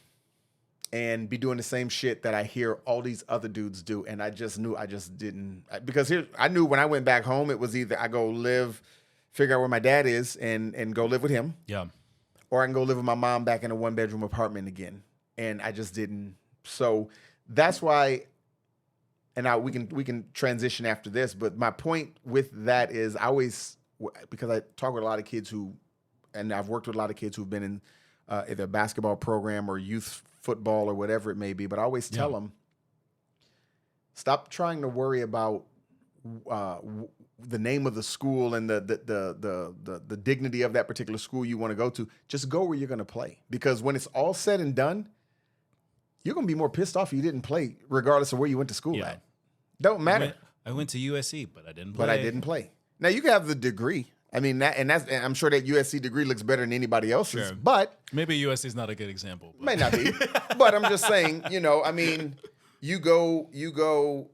and be doing the same shit that I hear all these other dudes do. And I just knew I just didn't. Because I knew when I went back home, it was either I go figure out where my dad is and go live with him. Yeah. Or I can go live with my mom back in a 1-bedroom apartment again. And I just didn't. So that's why, and we can transition after this, but my point with that is because I talk with a lot of kids and I've worked with a lot of kids who've been in either a basketball program or youth football or whatever it may be, but I always tell them, stop trying to worry about the name of the school and the dignity of that particular school you want to go to. Just go where you're going to play, because when it's all said and done, you're going to be more pissed off if you didn't play, regardless of where you went to school at. Don't matter. I went to USC, but I didn't play. Now you can have the degree. I mean, and I'm sure that USC degree looks better than anybody else's, but maybe USC is not a good example. But. May not be, but I'm just saying, I mean, you go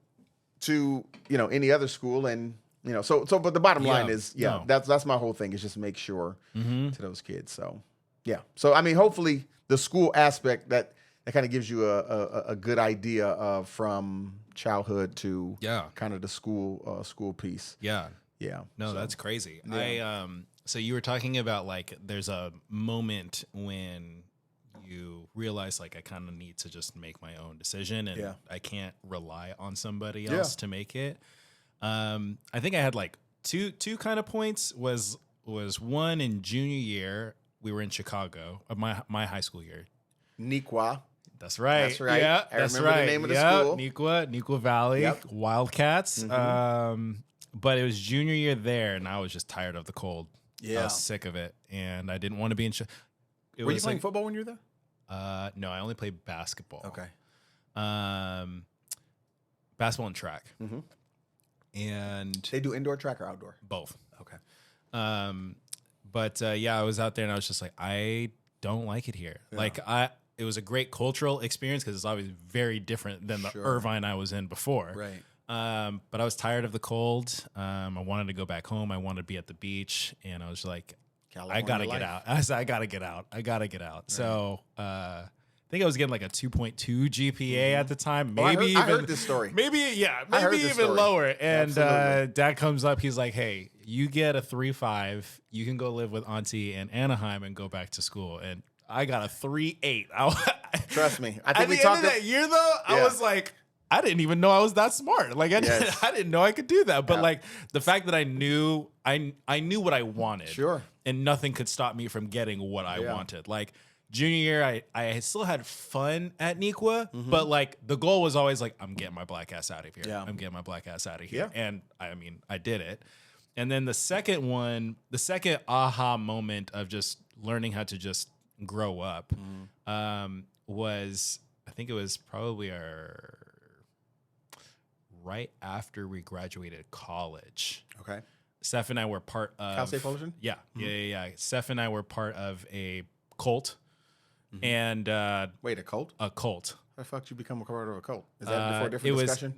to, any other school and, but the bottom line is, that's my whole thing, is just make sure to those kids. So, yeah. So, I mean, hopefully the school aspect that kind of gives you a good idea of from childhood to kind of the school piece. Yeah. Yeah. No, that's crazy. Yeah. So you were talking about like there's a moment when you realize like I kind of need to just make my own decision and I can't rely on somebody else to make it. I think I had like two kind of points. Was one in junior year. We were in Chicago, my high school year. Niqua. That's right. That's right. Yeah, I that's remember right. the name of the school. Niqua Valley Wildcats. Mm-hmm. But it was junior year there, and I was just tired of the cold. Yeah. I was sick of it, and I didn't want to be in. Were you playing football when you were there? No, I only played basketball. Okay. Basketball and track. Mm-hmm. And they do indoor track or outdoor? Both. Okay. But I was out there, and I was just like, I don't like it here. Yeah. Like it was a great cultural experience because it's obviously very different than the Irvine I was in before. Right. But I was tired of the cold. I wanted to go back home. I wanted to be at the beach, and I was like, California I gotta life. get out. I said, I gotta get out. Right. So I think I was getting like a 2.2 GPA at the time. Maybe I heard this story. Maybe even lower. And Dad comes up. He's like, "Hey, you get a 3.5. You can go live with Auntie in Anaheim and go back to school." And I got a 3.8. Trust me. I think at the end of that year, though, I was like, I didn't even know I was that smart. Like I didn't know I could do that. But like the fact that I knew what I wanted. Sure. And nothing could stop me from getting what I wanted. Like junior year, I still had fun at Niqua, but like the goal was always like, I'm getting my black ass out of here. Yeah. I'm getting my black ass out of here. Yeah. And I mean, I did it. And then the second aha moment of just learning how to just grow up was, I think it was probably right after we graduated college. Okay. Steph and I were part of Cal State Fullerton? Yeah. Steph and I were part of a cult. And wait, a cult? A cult. How the fuck did you become a part of a cult? Is that before a different discussion?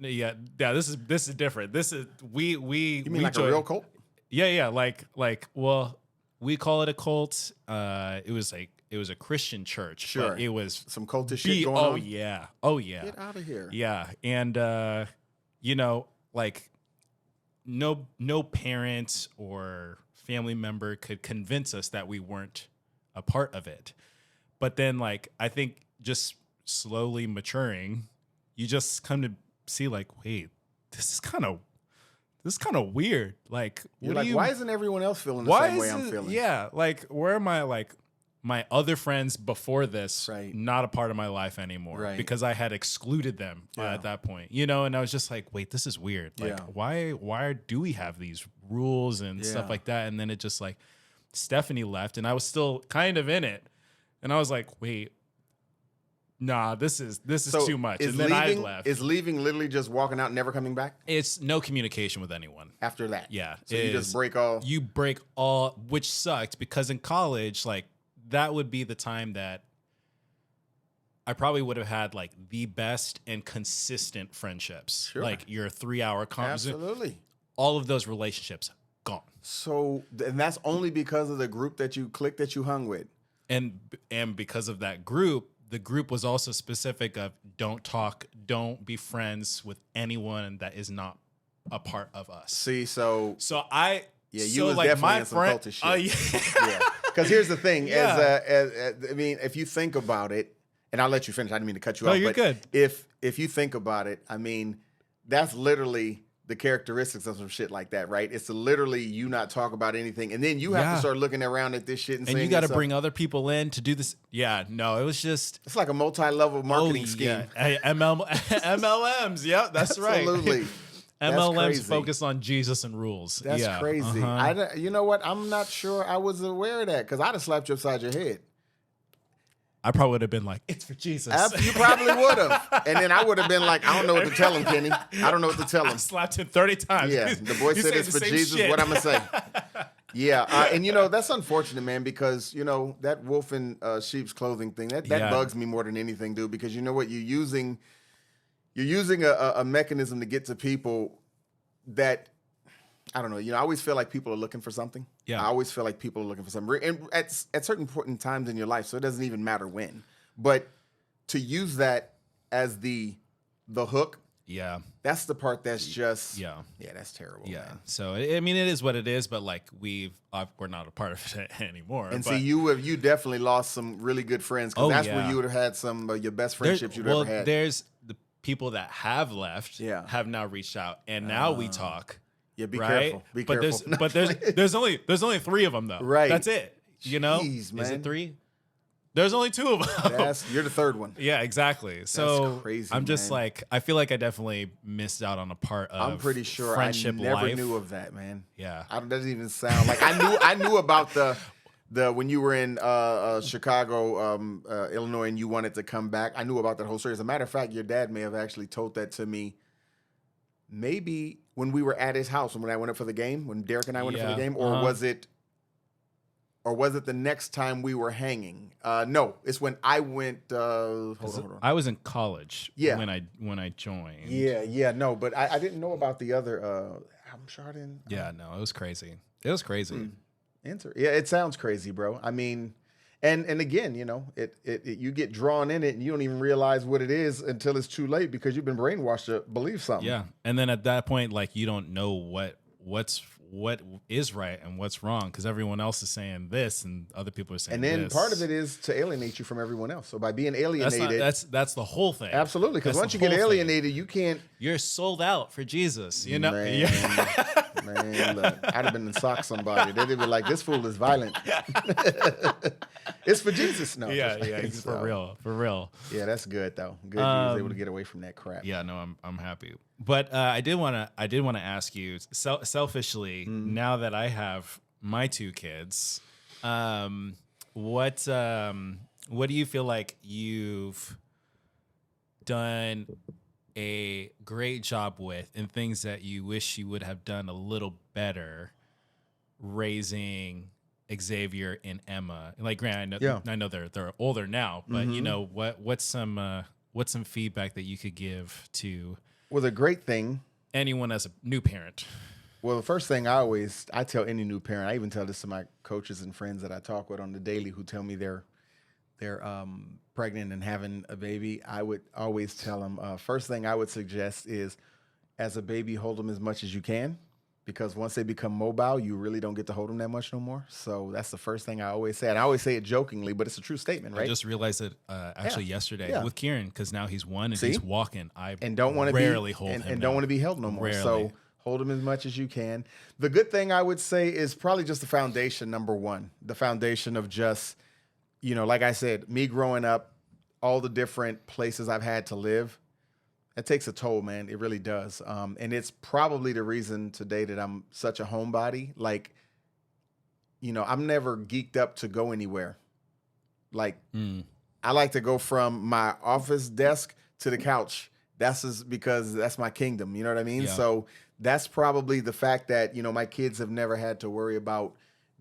This is different. This is we You mean like a real cult? Yeah. Well, we call it a cult. It was a Christian church. Sure. But it was some cultish shit going on. Oh yeah. Get out of here. Yeah. And like no parent or family member could convince us that we weren't a part of it. But then like I think just slowly maturing, you just come to see like, wait, this is kind of weird. Like, why isn't everyone else feeling the same way I'm feeling? Yeah, like where am I? Like my other friends before this, not a part of my life anymore because I had excluded them at that point, and I was just like, wait, this is weird. Like, why do we have these rules and stuff like that? And then it just like Stephanie left, and I was still kind of in it, and I was like, wait. Nah, this is too much. And then I left. Is leaving literally just walking out and never coming back? It's no communication with anyone. After that? Yeah. So you just break all... You break all, which sucked because in college, like, that would be the time that I probably would have had, like, the best and consistent friendships. Sure. Like, your 3-hour conversation. Absolutely. All of those relationships, gone. So, and that's only because of the group that you clicked that you hung with. And because of that group, the group was also specific of don't talk, don't be friends with anyone that is not a part of us. See, you was like definitely in some cultish shit. Yeah. Because here's the thing, I mean, if you think about it, and I'll let you finish. I didn't mean to cut you off. No, you're good. If you think about it, I mean, that's literally the characteristics of some shit like that, right? It's to literally you not talk about anything, and then you have to start looking around at this shit and saying, you got to bring other people in to do this. Yeah, no, it was just it's like a multi-level marketing scheme. Yeah. MLMs, yeah, that's right. Absolutely. MLMs focus on Jesus and rules. That's crazy. You know what? I'm not sure I was aware of that because I'd have slapped you upside your head. I probably would have been like, it's for Jesus. You probably would have. And then I would have been like, I don't know what to tell him, Kenny. I don't know what to tell him. I slapped him 30 times. Yeah, the boy said it's for Jesus. Shit. What I'm going to say. Yeah, and that's unfortunate, man, because, that wolf in sheep's clothing thing, that bugs me more than anything, dude, because you know what? You're using a mechanism to get to people that, I don't know. I always feel like people are looking for something. Yeah. I always feel like people are looking for something. And at certain important times in your life, so it doesn't even matter when. But to use that as the hook Yeah. That's the part that's just Yeah. that's terrible. Yeah. Man. So I mean, it is what it is, but like we're not a part of it anymore. And but, see, you definitely lost some really good friends because that's where you would have had some of your best friendships you'd ever had. There's the people that have left, have now reached out, and now we talk. Yeah, be right? careful. Be but careful. There's only 3 of them though. Right. That's it. You know? Jeez, man. Is it 3? There's only 2 of them. You're the third one. Yeah, exactly. So that's crazy, I'm just man. like, I feel like I definitely missed out on a part of I'm pretty sure friendship I never life. knew of that, man. Yeah. That doesn't even sound like I knew about the when you were in Chicago, Illinois, and you wanted to come back. I knew about that whole story. As a matter of fact, your dad may have actually told that to me. Maybe when we were at his house, when I went up for the game, when Derek and I went up for the game, or was it the next time we were hanging? No, it's when I went. Hold on. I was in college. Yeah. when I joined. Yeah, no, but I didn't know about the other. I'm sure I didn't. Yeah, no, it was crazy. It was crazy. Yeah, it sounds crazy, bro. I mean, and again, you know, it you get drawn in it and you don't even realize what it is until it's too late because you've been brainwashed to believe something. Yeah, and then at that point, like you don't know what is right and what's wrong because everyone else is saying this and other people are saying and then this. part of it is to alienate you from everyone else. So by being alienated, that's the whole thing. Absolutely, because once you get alienated, you can't. You're sold out for Jesus. You know. Man, look, I'd have been in sock somebody. They'd be like, "This fool is violent." It's for Jesus, no. Yeah, for real. Yeah, that's good though. Good, you was able to get away from that crap. Yeah, no, I'm happy. But I did want to ask you selfishly. Now that I have my 2 kids, what do you feel like you've done a great job with, and things that you wish you would have done a little better raising Xavier and Emma? Like, granted, I know they're older now, but you know what's some feedback that you could give to the great thing, anyone as a new parent? Well, the first thing I tell any new parent, I even tell this to my coaches and friends that I talk with on the daily who tell me they're pregnant and having a baby. I would always tell them, first thing I would suggest is, as a baby, hold them as much as you can, because once they become mobile, you really don't get to hold them that much no more. So that's the first thing I always say. And I always say it jokingly, but it's a true statement, right? I just realized it actually yesterday with Kieran, because now he's 1 and he's walking. I don't want to rarely hold him and don't want to be held no more. Rarely. So hold him as much as you can. The good thing I would say is probably just the foundation, number one. The foundation of just, you know, like I said, me growing up, all the different places I've had to live, it takes a toll, man. It really does. And it's probably the reason today that I'm such a homebody. Like, you know, I'm never geeked up to go anywhere. Like, I like to go from my office desk to the couch. That's just because that's my kingdom. You know what I mean? Yeah. So that's probably the fact that, you know, my kids have never had to worry about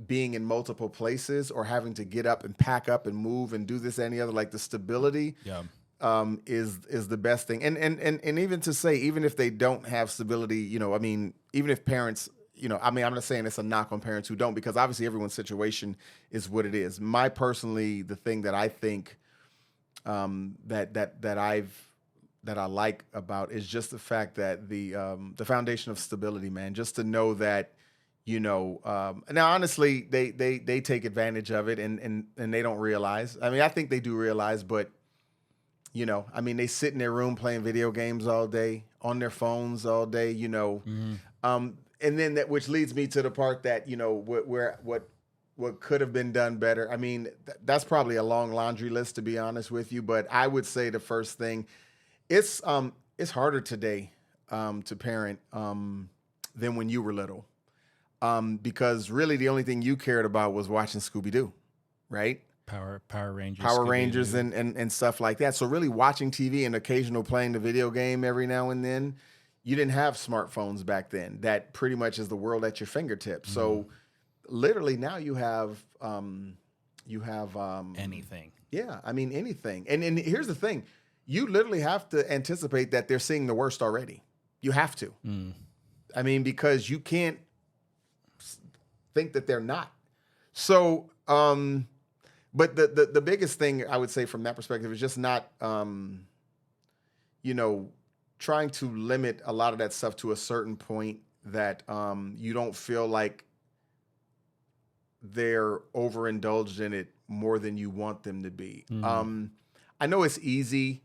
being in multiple places or having to get up and pack up and move and do this, any other. Like, the stability is the best thing. And even to say, even if they don't have stability, you know, I mean, even if parents, you know, I mean, I'm not saying it's a knock on parents who don't, because obviously everyone's situation is what it is. The thing that I think that I like about is just the fact that the foundation of stability, man, just to know that, you know, now honestly, they take advantage of it and they don't realize. I mean, I think they do realize, but you know, I mean, they sit in their room playing video games all day, on their phones all day, you know. And then which leads me to the part that, you know, what could have been done better. I mean, that's probably a long laundry list, to be honest with you. But I would say the first thing, it's harder today to parent than when you were little, because really the only thing you cared about was watching Scooby-Doo, right? Power Rangers, Power Rangers and stuff like that. So really watching TV and occasional playing the video game every now and then. You didn't have smartphones back then. That pretty much is the world at your fingertips. So literally now you have anything. Yeah, I mean, anything. And here's the thing. You literally have to anticipate that they're seeing the worst already. You have to. I mean, because you can't think that they're not. So, but the biggest thing I would say from that perspective is just not, you know, trying to limit a lot of that stuff to a certain point that you don't feel like they're overindulged in it more than you want them to be. I know it's easy.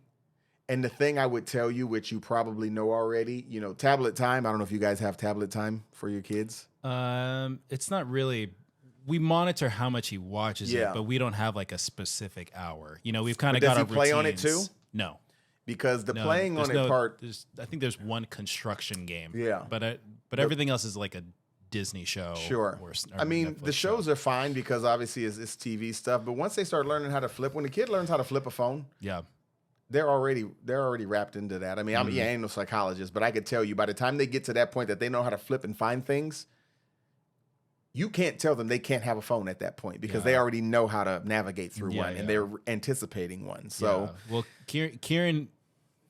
And the thing I would tell you, which you probably know already, tablet time. I don't know if you guys have tablet time for your kids. It's not really. We monitor how much he watches it, but we don't have like a specific hour. We've kind of got our routines. Does he play on it too? No. Because the playing on it part, I think there's one construction game. Yeah, but everything else is like a Disney show. Sure. Or I mean, Netflix the shows are fine because obviously it's TV stuff. But once they start learning how to flip, when the kid learns how to flip a phone, they're already wrapped into that. I mean, I ain't no psychologist, but I could tell you by the time they get to that point that they know how to flip and find things, you can't tell them they can't have a phone at that point because they already know how to navigate through one and they're anticipating one. So, well, Kieran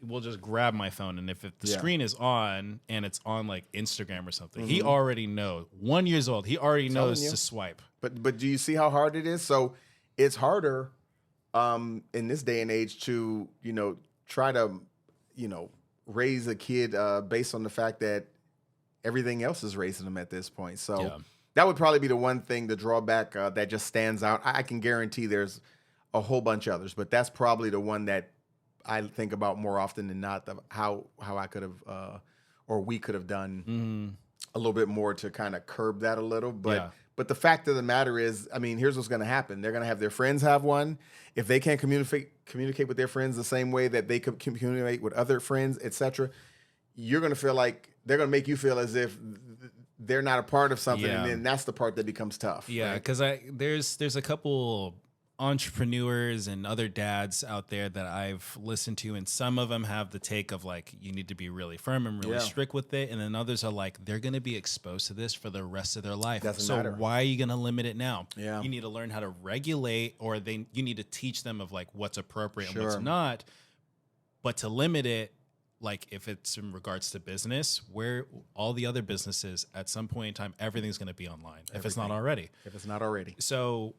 will just grab my phone, and if the screen is on and it's on like Instagram or something, he already knows. 1 year old, he already knows to swipe. But do you see how hard it is? So it's harder in this day and age to try to raise a kid based on the fact that everything else is raising them at this point. So that would probably be the one thing, the drawback that just stands out. I can guarantee there's a whole bunch of others, but that's probably the one that I think about more often than not, how I could have or we could have done a little bit more to kind of curb that a little. But the fact of the matter is, I mean, here's what's going to happen. They're going to have their friends have one. If they can't communicate with their friends the same way that they could communicate with other friends, etc., you're going to feel like they're going to make you feel as if they're not a part of something, and then that's the part that becomes tough. Yeah, because there's a couple entrepreneurs and other dads out there that I've listened to, and some of them have the take of like, you need to be really firm and really strict with it, and then others are like, they're going to be exposed to this for the rest of their life. Doesn't matter. Why are you going to limit it now? Yeah. You need to learn how to regulate, or you need to teach them of like what's appropriate and what's not. But to limit it, like if it's in regards to business, where all the other businesses at some point in time, everything's going to be online if it's not already. So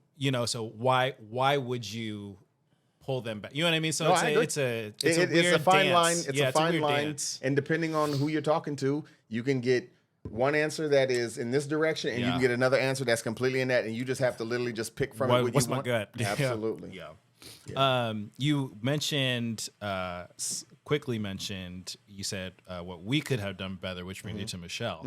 why would you pull them back? You know what I mean? So it's a fine line. It's a fine line. Dance. And depending on who you're talking to, you can get one answer that is in this direction, and you can get another answer that's completely in that, and you just have to literally just pick from it what what's you want. my gut? Absolutely. You mentioned quickly mentioned, you said what we could have done better, which brings you to Michelle.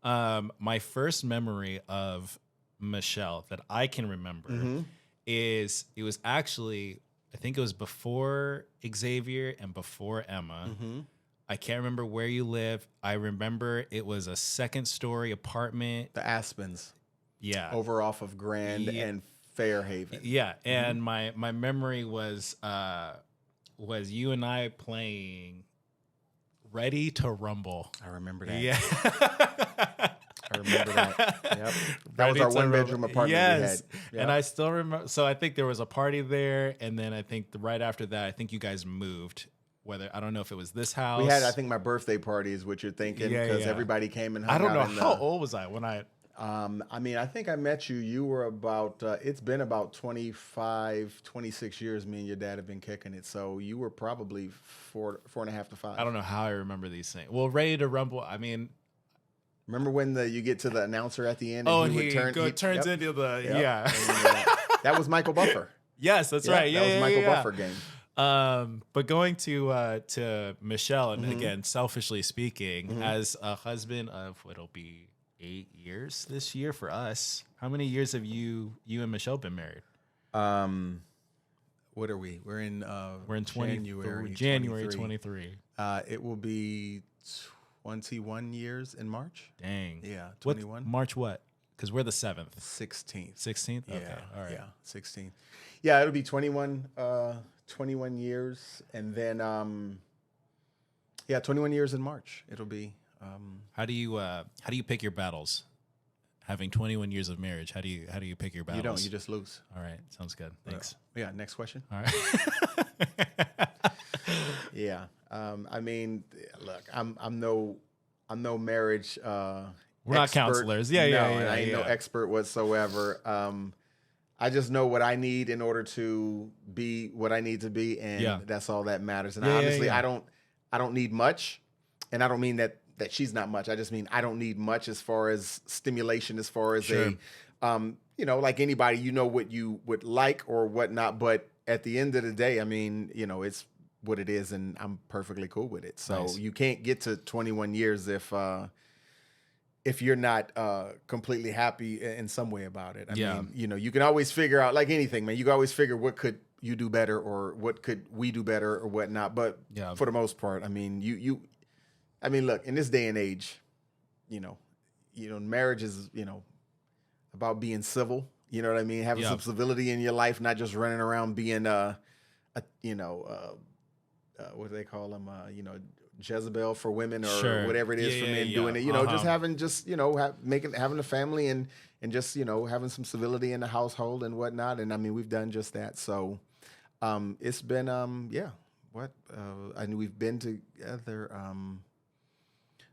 My first memory of Michelle that I can remember is it was actually, I think it was before Xavier and before Emma. I can't remember where you live. I remember it was a second-story apartment. The Aspens. Yeah. Over off of Grand and Fairhaven. Yeah, and my memory was you and I playing Ready to Rumble. I remember that. Yeah. I remember that. Yep. That was our one-bedroom apartment we had. Yep. And I still remember. So I think there was a party there, and then I think right after that, I think you guys moved. I don't know if it was this house. We had, I think, my birthday party is what you're thinking, because everybody came and hung out. I don't know how old was I when I. I mean, I think I met you. You were about, it's been about 25, 26 years me and your dad have been kicking it. So you were probably 4.5 to 5. I don't know how I remember these things. Well, Ready to Rumble, I mean. Remember when you get to the announcer at the end? And he turns into the, that was Michael Buffer. Yes, that's right. Yeah, that was Michael Buffer game. But going to Michelle, and again, selfishly speaking, as a husband of what'll be 8 years this year for us. How many years have you and Michelle been married? What are we? We're in January 23. It will be 21 years in March. Dang. Yeah, 21. March what? Because we're the 7th. 16th. 16th? Yeah. Okay. All right. Yeah, 16th. Yeah, it'll be 21 years, and then 21 years in March. It'll be. How do you pick your battles? Having 21 years of marriage, how do you pick your battles? You don't. You just lose. All right, sounds good. Thanks. Yeah. Next question. All right. Yeah. I mean, look, I'm no marriage. We're not counselors. Yeah. I ain't no expert whatsoever. I just know what I need in order to be what I need to be, and that's all that matters. And honestly, I don't need much, and I don't mean that she's not much. I just mean I don't need much as far as stimulation, as far as Sure. you know, like anybody, you know what you would like or whatnot. But at the end of the day, I mean, you know, it's what it is, and I'm perfectly cool with it. So Nice. you can't get to 21 years if you're not completely happy in some way about it. I mean, you know, you can always figure out, like anything, man. You can always figure what could you do better, or what could we do better, or whatnot. But Yeah. for the most part, I mean, I mean, look, in this day and age, you know, marriage is, you know, about being civil. You know what I mean? Having some civility in your life, not just running around being you know, what do they call them? You know, Jezebel for women, or whatever it is for men, doing it. You know, just having you know, having a family, and just, you know, having some civility in the household and whatnot. And I mean, we've done just that. So it's been yeah. And we've been together.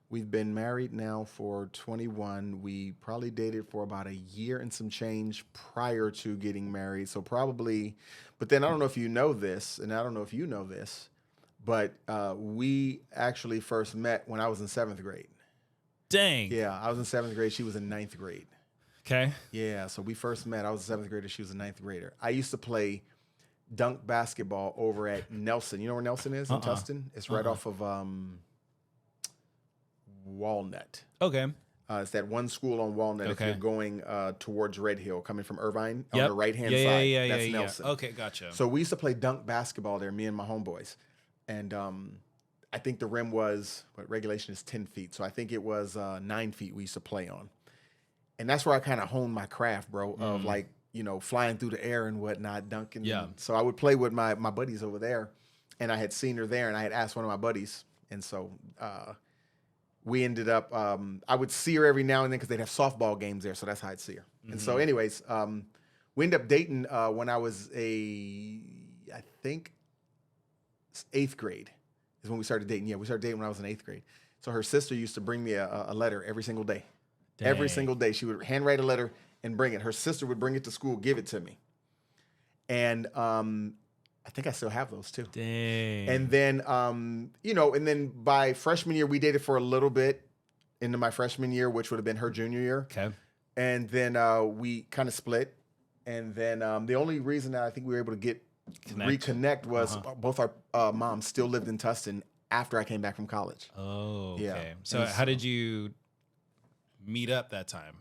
We've been married now for 21. We probably dated for about a year and some change prior to getting married. So probably, but then I don't know if you know this, and I don't know if you know this, but we actually first met when I was in 7th grade. Dang. Yeah, I was in 7th grade. She was in 9th grade. Okay. Yeah, so we first met. I was a 7th grader. She was a 9th grader. I used to play dunk basketball over at Nelson. You know where Nelson is in Tustin? It's right off of Walnut. Okay. It's that one school on Walnut. Okay. If you're going towards Red Hill, coming from Irvine, on Yep. the right-hand Yeah, side, yeah, that's yeah. Nelson. Okay, gotcha. So we used to play dunk basketball there, me and my homeboys. And I think the rim was, what regulation is 10 feet. So I think it was 9 feet we used to play on. And that's where I kind of honed my craft, bro, of like, you know, flying through the air and whatnot, dunking. Yeah. So I would play with my buddies over there, and I had seen her there, and I had asked one of my buddies. And so we ended up, I would see her every now and then because they'd have softball games there. So that's how I'd see her. And so anyways, we ended up dating when I was I think 8th grade is when we started dating. Yeah, we started dating when I was in 8th grade. So her sister used to bring me a letter every single day. Dang. Every single day. She would handwrite a letter and bring it. Her sister would bring it to school, give it to me. And I think I still have those too. Dang. And then, you know, and then by freshman year, we dated for a little bit into my freshman year, which would have been her junior year. Okay. And then we kind of split. And then the only reason that I think we were able to reconnect was both our moms still lived in Tustin after I came back from college. Oh, okay. Yeah. So how did you meet up that time?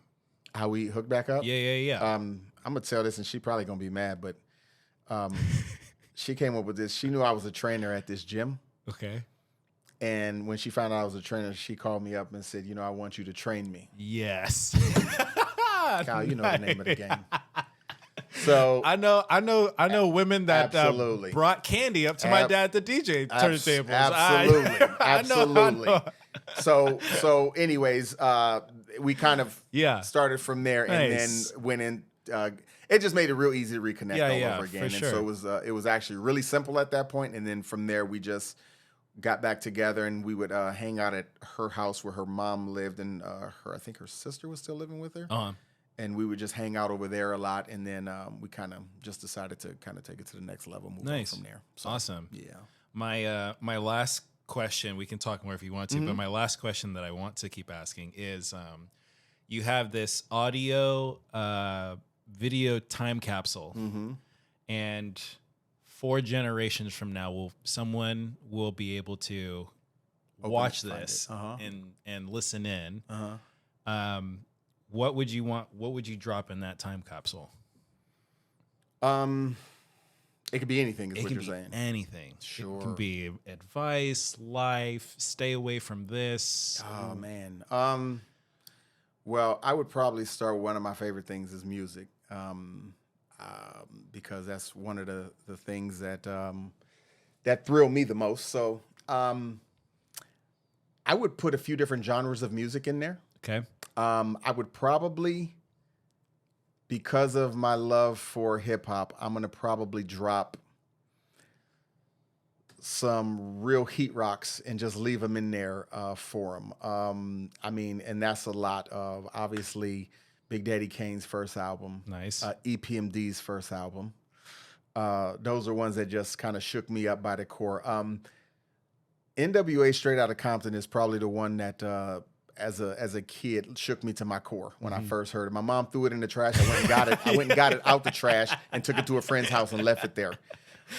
How we hooked back up? Yeah. I'm gonna tell this, and she probably gonna be mad, but she came up with this. She knew I was a trainer at this gym, Okay. and when she found out I was a trainer, she called me up and said, "You know, I want you to train me." Yes. Kyle, you know the name of the game. So I know women that Absolutely. Brought candy up to my dad at the DJ turntables. Absolutely, absolutely. I know. So, anyways, we kind of started from there, Nice. and then went in. It just made it real easy to reconnect all over again, for and sure. so it was actually really simple at that point. And then from there, we just got back together, and we would hang out at her house where her mom lived, and I think her sister was still living with her. And we would just hang out over there a lot, and then we kind of just decided to kind of take it to the next level, move on from there. So, awesome. Yeah. My last question, we can talk more if you want to, but my last question that I want to keep asking is, you have this audio video time capsule, and 4 generations from now, someone will be able to watch this and listen in. What would you want? What would you drop in that time capsule? It could be anything, is what you're saying. Anything. Sure. It can be advice, life, stay away from this. Oh man. Well, I would probably start with one of my favorite things is music, because that's one of the things that that thrill me the most. So I would put a few different genres of music in there. Okay. I would probably, because of my love for hip hop, I'm going to probably drop some real heat rocks and just leave them in there for them. I mean, and that's a lot of, obviously, Big Daddy Kane's first album. Nice. EPMD's first album. Those are ones that just kind of shook me up by the core. NWA Straight Outta Compton is probably the one that as a kid shook me to my core when I first heard it. My mom threw it in the trash. I went and got it. I went and got it out the trash and took it to a friend's house and left it there.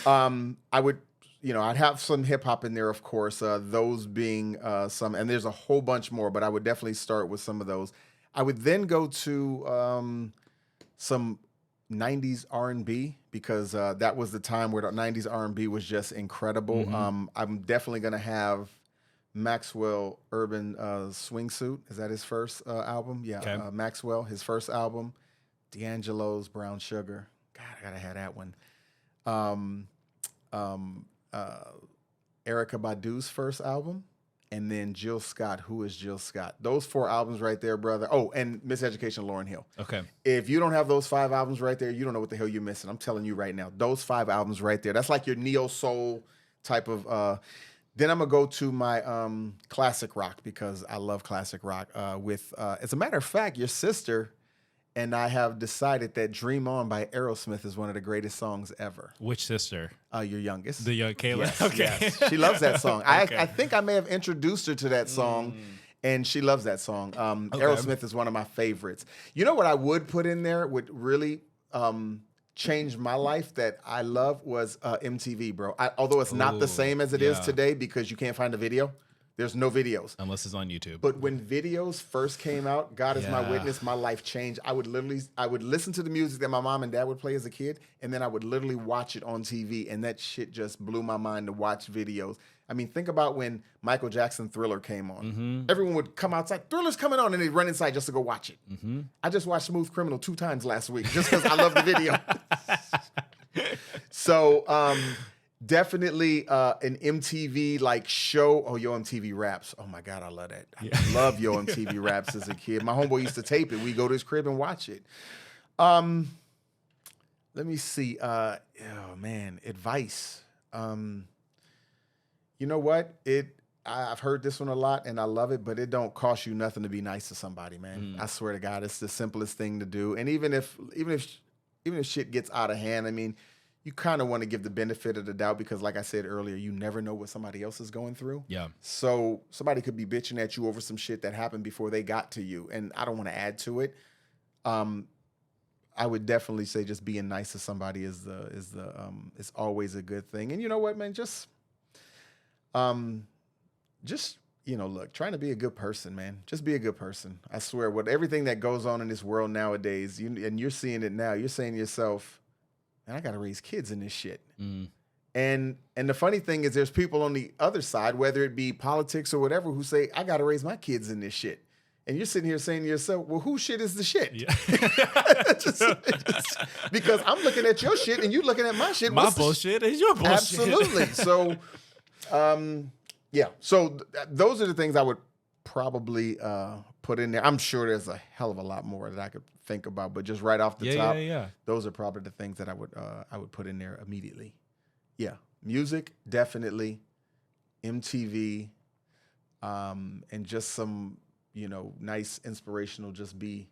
I would, I'd have some hip hop in there, of course. Those being some, and there's a whole bunch more, but I would definitely start with some of those. I would then go to some 90s R&B because that was the time where the 90s R&B was just incredible. I'm definitely going to have Maxwell Urban Swingsuit. Is that his first album? Yeah, Okay. Maxwell, his first album. D'Angelo's Brown Sugar. God, I gotta have that one. Erykah Badu's first album, and then Jill Scott. Who is Jill Scott? Those 4 albums right there, brother. Oh, and Miseducation, Lauryn Hill. Okay. If you don't have those 5 albums right there, you don't know what the hell you're missing. I'm telling you right now. Those 5 albums right there. That's like your neo soul type of. Then I'm gonna go to my classic rock because I love classic rock. As a matter of fact, your sister and I have decided that "Dream On" by Aerosmith is one of the greatest songs ever. Which sister? Your youngest, The young Kayla. Yes, Okay. yes. She loves that song. Okay. I think I may have introduced her to that song, and she loves that song. Aerosmith is one of my favorites. You know what I would put in there would really changed my life that I love was MTV, bro. Although it's not the same as it is today because you can't find a video. There's no videos. Unless it's on YouTube. But when videos first came out, God is my Yeah. witness, my life changed. I would listen to the music that my mom and dad would play as a kid, and then I would literally watch it on TV, and that shit just blew my mind to watch videos. I mean, think about when Michael Jackson Thriller came on. Everyone would come outside, Thriller's coming on, and they'd run inside just to go watch it. I just watched Smooth Criminal 2 times last week just because I love the video. So definitely an MTV like show. Oh, Yo MTV Raps. Oh my God, I love that. I love Yo MTV Raps as a kid. My homeboy used to tape it. We go to his crib and watch it. Let me see. Oh man, advice. You know what? I've heard this one a lot and I love it, but it don't cost you nothing to be nice to somebody, man. I swear to God, it's the simplest thing to do. And even if shit gets out of hand, I mean, you kind of want to give the benefit of the doubt because, like I said earlier, you never know what somebody else is going through. Yeah. So somebody could be bitching at you over some shit that happened before they got to you, and I don't want to add to it. I would definitely say just being nice to somebody is always a good thing. And you know what, man, just look, trying to be a good person, man. Just be a good person. I swear, with everything that goes on in this world nowadays, and you're seeing it now, you're saying to yourself, man, I got to raise kids in this shit. And the funny thing is there's people on the other side, whether it be politics or whatever, who say, I got to raise my kids in this shit. And you're sitting here saying to yourself, well, whose shit is the shit? Yeah. just, because I'm looking at your shit and you looking at my shit. My bullshit is your bullshit. Absolutely. So, yeah. So those are the things I would probably put in there. I'm sure there's a hell of a lot more that I could think about, but just right off the top, those are probably the things that I would put in there immediately. Yeah. Music, definitely. MTV, and just some, nice, inspirational, just be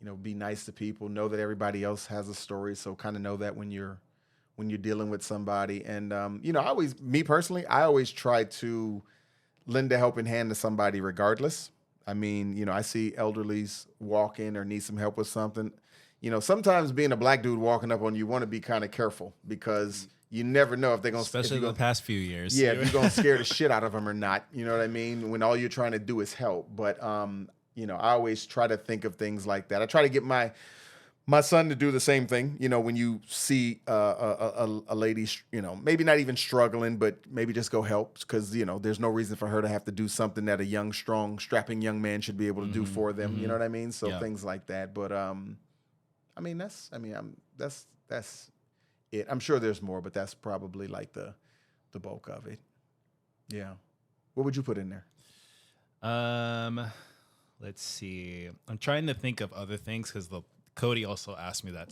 nice to people. Know that everybody else has a story. So kind of know that when you're dealing with somebody. And, me personally, I always try to lend a helping hand to somebody regardless. I mean, I see elderlies walking or need some help with something. Sometimes being a black dude walking up on you want to be kind of careful because you never know if they're going to... Especially the past few years. Yeah, if you're going to scare the shit out of them or not. You know what I mean? When all you're trying to do is help. But, I always try to think of things like that. I try to get my son to do the same thing. When you see a lady, maybe not even struggling, but maybe just go help because, there's no reason for her to have to do something that a young, strong, strapping young man should be able to do for them. You know what I mean? So things like that. But, that's it. I'm sure there's more, but that's probably like the bulk of it. Yeah. What would you put in there? Let's see. I'm trying to think of other things because Cody also asked me the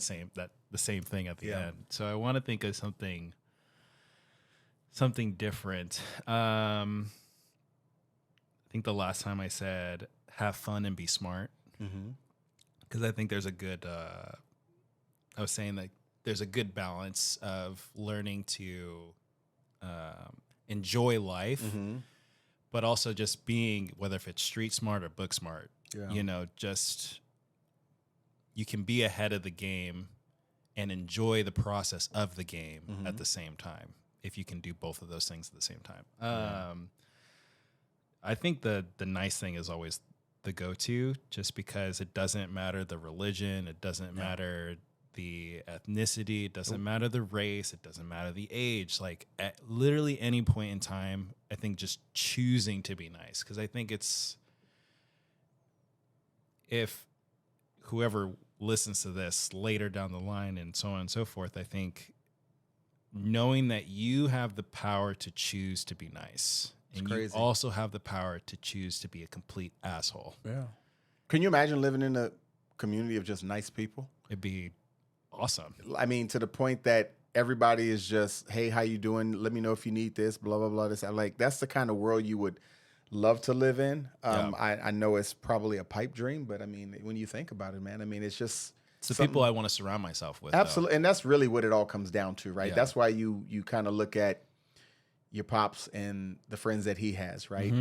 same thing at the end. So I want to think of something different. I think the last time I said have fun and be smart because I think there's a good. I was saying that there's a good balance of learning to enjoy life but also just being, whether if it's street smart or book smart, Yeah. Just you can be ahead of the game and enjoy the process of the game at the same time, if you can do both of those things at the same time. I think the nice thing is always the go-to, just because it doesn't matter the religion, it doesn't matter the ethnicity, it doesn't matter the race, it doesn't matter the age. Like at literally any point in time, I think just choosing to be nice, because I think if whoever listens to this later down the line and so on and so forth, I think knowing that you have the power to choose to be nice, and you also have the power to choose to be a complete asshole. Yeah. Can you imagine living in a community of just nice people? It'd be awesome. I mean, to the point that everybody is just, hey, how you doing? Let me know if you need this, blah, blah, blah. This. Like, that's the kind of world you would love to live in. I know it's probably a pipe dream, but I mean, when you think about it, man, I mean, it's just... It's the people I want to surround myself with. Absolutely. And that's really what it all comes down to, right? Yeah. That's why you kind of look at your pops and the friends that he has, right?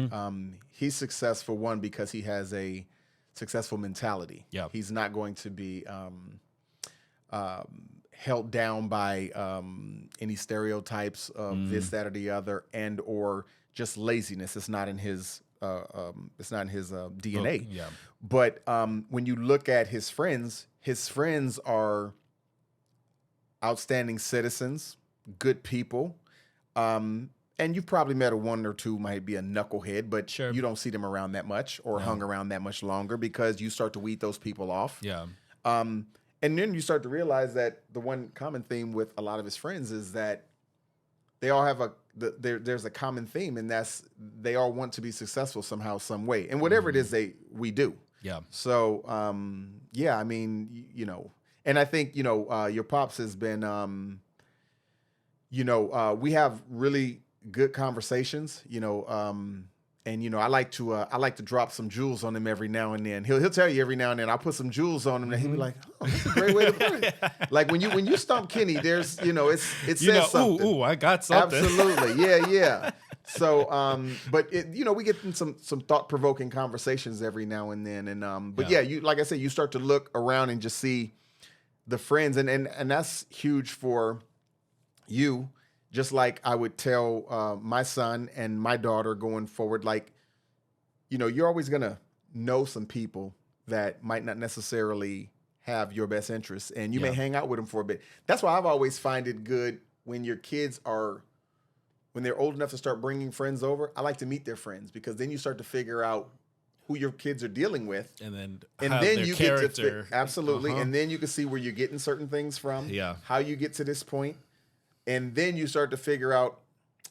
He's successful, one, because he has a successful mentality. Yeah. He's not going to be held down by any stereotypes of this, that, or the other, and or just laziness. It's not in his DNA. Yeah. But when you look at his friends are outstanding citizens, good people. And you've probably met a one or two, might be a knucklehead, but you don't see them around that much or hung around that much longer, because you start to weed those people off. Yeah. And then you start to realize that the one common theme with a lot of his friends is that they all have there's a common theme, and that's they all want to be successful somehow, some way, and whatever it is we do. Yeah. So I mean, and I think your pops has been we have really good conversations, and I like to drop some jewels on him every now and then. He'll tell you every now and then, I'll put some jewels on him, and he'll be like, "Oh, that's a great way to put it." Like when you stump Kenny, there's it says something. Ooh, I got something. Absolutely, yeah. So, but we get in some thought provoking conversations every now and then, and but you, like I said, you start to look around and just see the friends, and that's huge for you. Just like I would tell my son and my daughter going forward, like, you're always going to know some people that might not necessarily have your best interests, and you may hang out with them for a bit. That's why I've always find it good when your kids when they're old enough to start bringing friends over. I like to meet their friends, because then you start to figure out who your kids are dealing with. And then you get to absolutely. And then you can see where you're getting certain things from, how you get to this point. And then you start to figure out,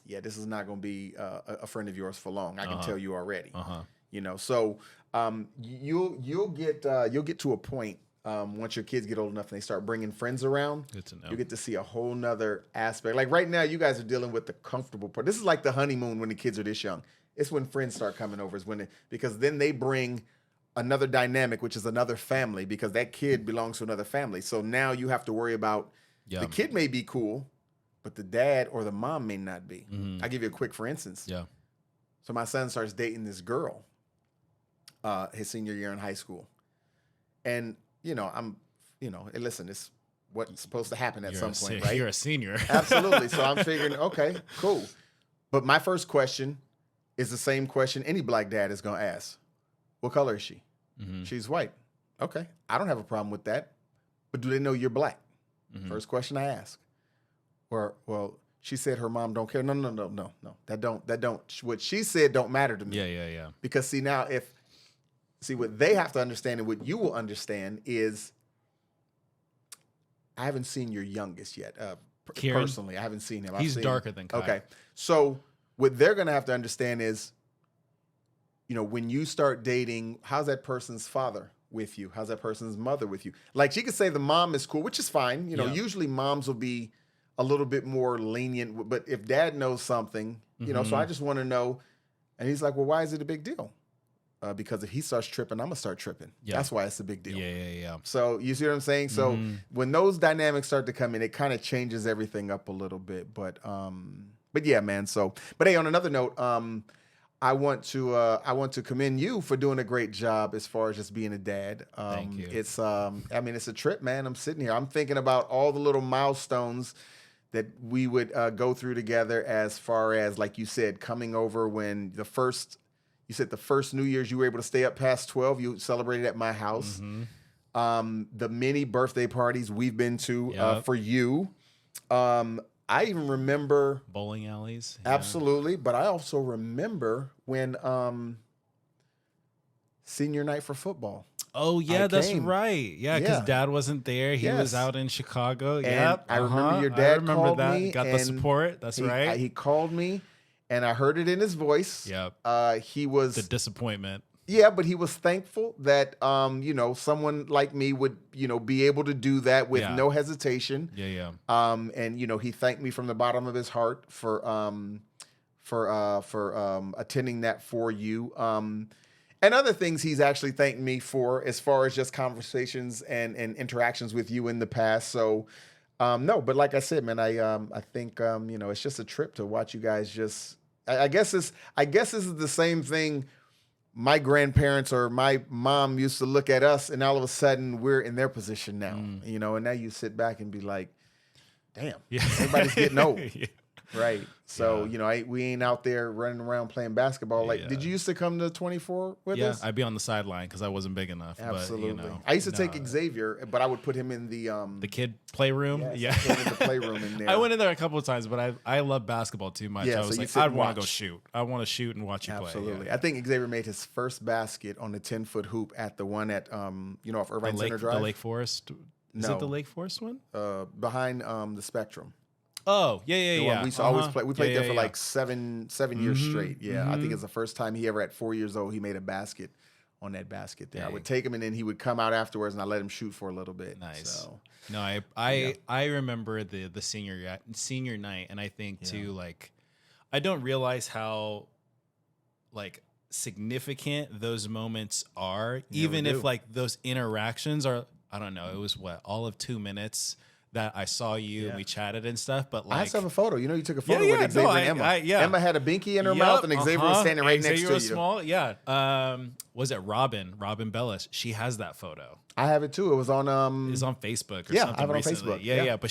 this is not going to be a friend of yours for long. I can tell you already. So you'll get to a point once your kids get old enough and they start bringing friends around. Good to know. You get to see a whole nother aspect. Like right now, you guys are dealing with the comfortable part. This is like the honeymoon when the kids are this young. It's when friends start coming over. Because then they bring another dynamic, which is another family, because that kid belongs to another family. So now you have to worry about the kid may be cool, but the dad or the mom may not be. I'll give you a quick for instance. Yeah. So my son starts dating this girl his senior year in high school. And, listen, it's what's supposed to happen at some point, right? You're a senior. Absolutely. So I'm figuring, okay, cool. But my first question is the same question any black dad is going to ask. What color is she? She's white. Okay. I don't have a problem with that. But do they know you're black? First question I ask. Or, well, she said her mom don't care. No. That don't. What she said don't matter to me. Yeah. Because see now, what they have to understand and what you will understand is, I haven't seen your youngest yet. Personally, I haven't seen him. He's darker than Kai. Okay. So what they're going to have to understand is, when you start dating, how's that person's father with you? How's that person's mother with you? Like she could say the mom is cool, which is fine. Usually moms will be a little bit more lenient, but if dad knows something, so I just want to know. And he's like, well, why is it a big deal? Because if he starts tripping, I'm going to start tripping. Yeah. That's why it's a big deal. Yeah. So you see what I'm saying? So when those dynamics start to come in, it kind of changes everything up a little bit. But yeah, man. So, but hey, on another note, I want to commend you for doing a great job as far as just being a dad. Thank you. It's I mean, it's a trip, man. I'm sitting here. I'm thinking about all the little milestones that we would go through together, as far as, like you said, coming over when the first New Year's you were able to stay up past 12. You celebrated at my house. The many birthday parties we've been to for you. I even remember Bowling alleys. absolutely, but I also remember when senior night for football. Oh yeah, that's came. right. Yeah, because Yeah. Dad wasn't there. He was Yes. out in Chicago. And Yep. I remember your dad I remember called that. me Got the and support. That's right. He called me, and I heard it in his voice. Yep. He was The disappointment. Yeah, but he was thankful that someone like me would be able to do that with Yeah. no hesitation. Yeah. And he thanked me from the bottom of his heart for attending that for you. And other things he's actually thanked me for, as far as just conversations and interactions with you in the past. So no, but like I said, man, I think it's just a trip to watch you guys just. I guess this is the same thing my grandparents or my mom used to look at us, and all of a sudden we're in their position now, and now you sit back and be like, damn, everybody's getting old. Right. So, we ain't out there running around playing basketball. Like, did you used to come to 24 with us? Yeah, I'd be on the sideline because I wasn't big enough. Absolutely. But, I used to take Xavier, but I would put him in the kid playroom. Yes, put him in the playroom in there. I went in there a couple of times, but I love basketball too much. Yeah, I was so like, you'd sit I'd and want to go watch. shoot. I want to shoot and watch you play. Absolutely. Yeah. I think Xavier made his first basket on the 10-foot hoop at the one at off Irvine Center Drive. The Lake Forest. Is No. it the Lake Forest one? Behind the Spectrum. Oh, The yeah. one we used to always play. We played there for yeah. like seven years straight. Yeah, I think it's the first time he ever, at 4 years old, he made a basket on that basket there. I would take him, and then he would come out afterwards, and I let him shoot for a little bit. Nice. So, No, I remember the senior night, and I think too, like, I don't realize how like significant those moments are, even we if do. like those interactions are. I don't know. It was all of 2 minutes that I saw you and we chatted and stuff. But I like, still have a photo. You took a photo Yeah, with Xavier no, and Emma. yeah. Emma had a binky in her mouth, and Xavier was standing right next Xavier to was you. small. Yeah. Was it Robin Bellis? She has that photo. I have it too. It was on It's on Facebook or Yeah, I something have it on recently. Facebook. Yeah. Yeah. But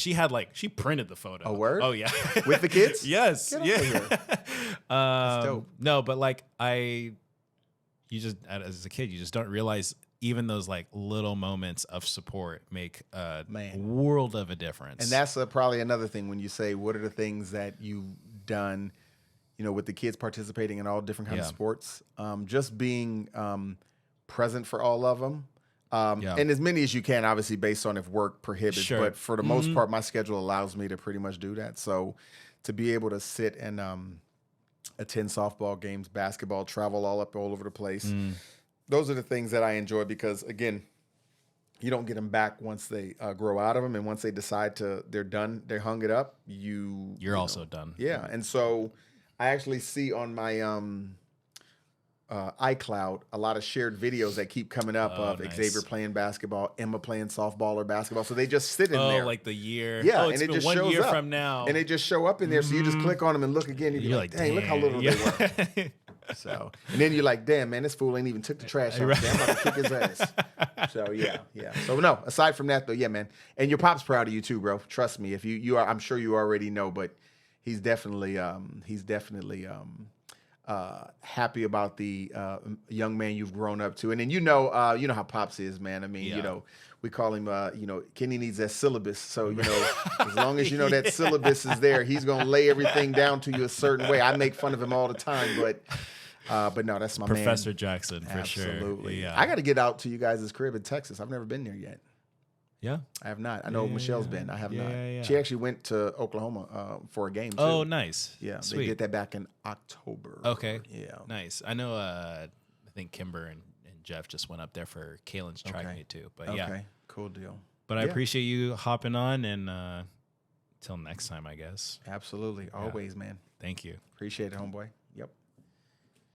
she printed the photo. A word? Oh yeah. with the kids. Yes. Get off Yeah. of here. That's dope. No, but like you just, as a kid, you just don't realize even those like little moments of support make a world of a difference. And that's probably another thing when you say, what are the things that you've done, with the kids participating in all different kinds of sports, just being present for all of them. And as many as you can, obviously, based on if work prohibits. Sure. But for the most part, my schedule allows me to pretty much do that. So to be able to sit and attend softball games, basketball, travel all over the place, those are the things that I enjoy because, again, you don't get them back once they grow out of them. And once they decide they're done, they hung it up, you're also done. Yeah. And so I actually see on my iCloud a lot of shared videos that keep coming up of nice. Xavier playing basketball, Emma playing softball or basketball. So they just sit in there. Like the year. Yeah, Oh, it's and it been just 1 shows year up. from now. And they just show up in there. So you just click on them and look again. And you're like, dang, look how little they were. So, and then you're like, damn, man, this fool ain't even took the trash out. Damn, I'm about to kick his ass. So, yeah. So, no, aside from that, though, yeah, man. And your pop's proud of you, too, bro. Trust me. If you are, I'm sure you already know, but he's definitely happy about the young man you've grown up to. And then you know how Pops is, man. I mean, we call him, Kenny needs that syllabus. So, as long as that syllabus is there, he's going to lay everything down to you a certain way. I make fun of him all the time, but no, that's my Professor man. Jackson, for sure. Absolutely. Yeah. I got to get out to you guys' crib in Texas. I've never been there yet. Yeah. I have not. I know Michelle's been. I have not. Yeah. She actually went to Oklahoma for a game, too. Oh, nice. Yeah, Sweet. they did that back in October. Okay. Yeah. Nice. I know, I think Kimber and Jeff just went up there for Kalen's track meet too. But yeah. Cool deal. But I appreciate you hopping on, and till next time, I guess. Absolutely. Always, man. Thank you. Appreciate it, homeboy. Yep.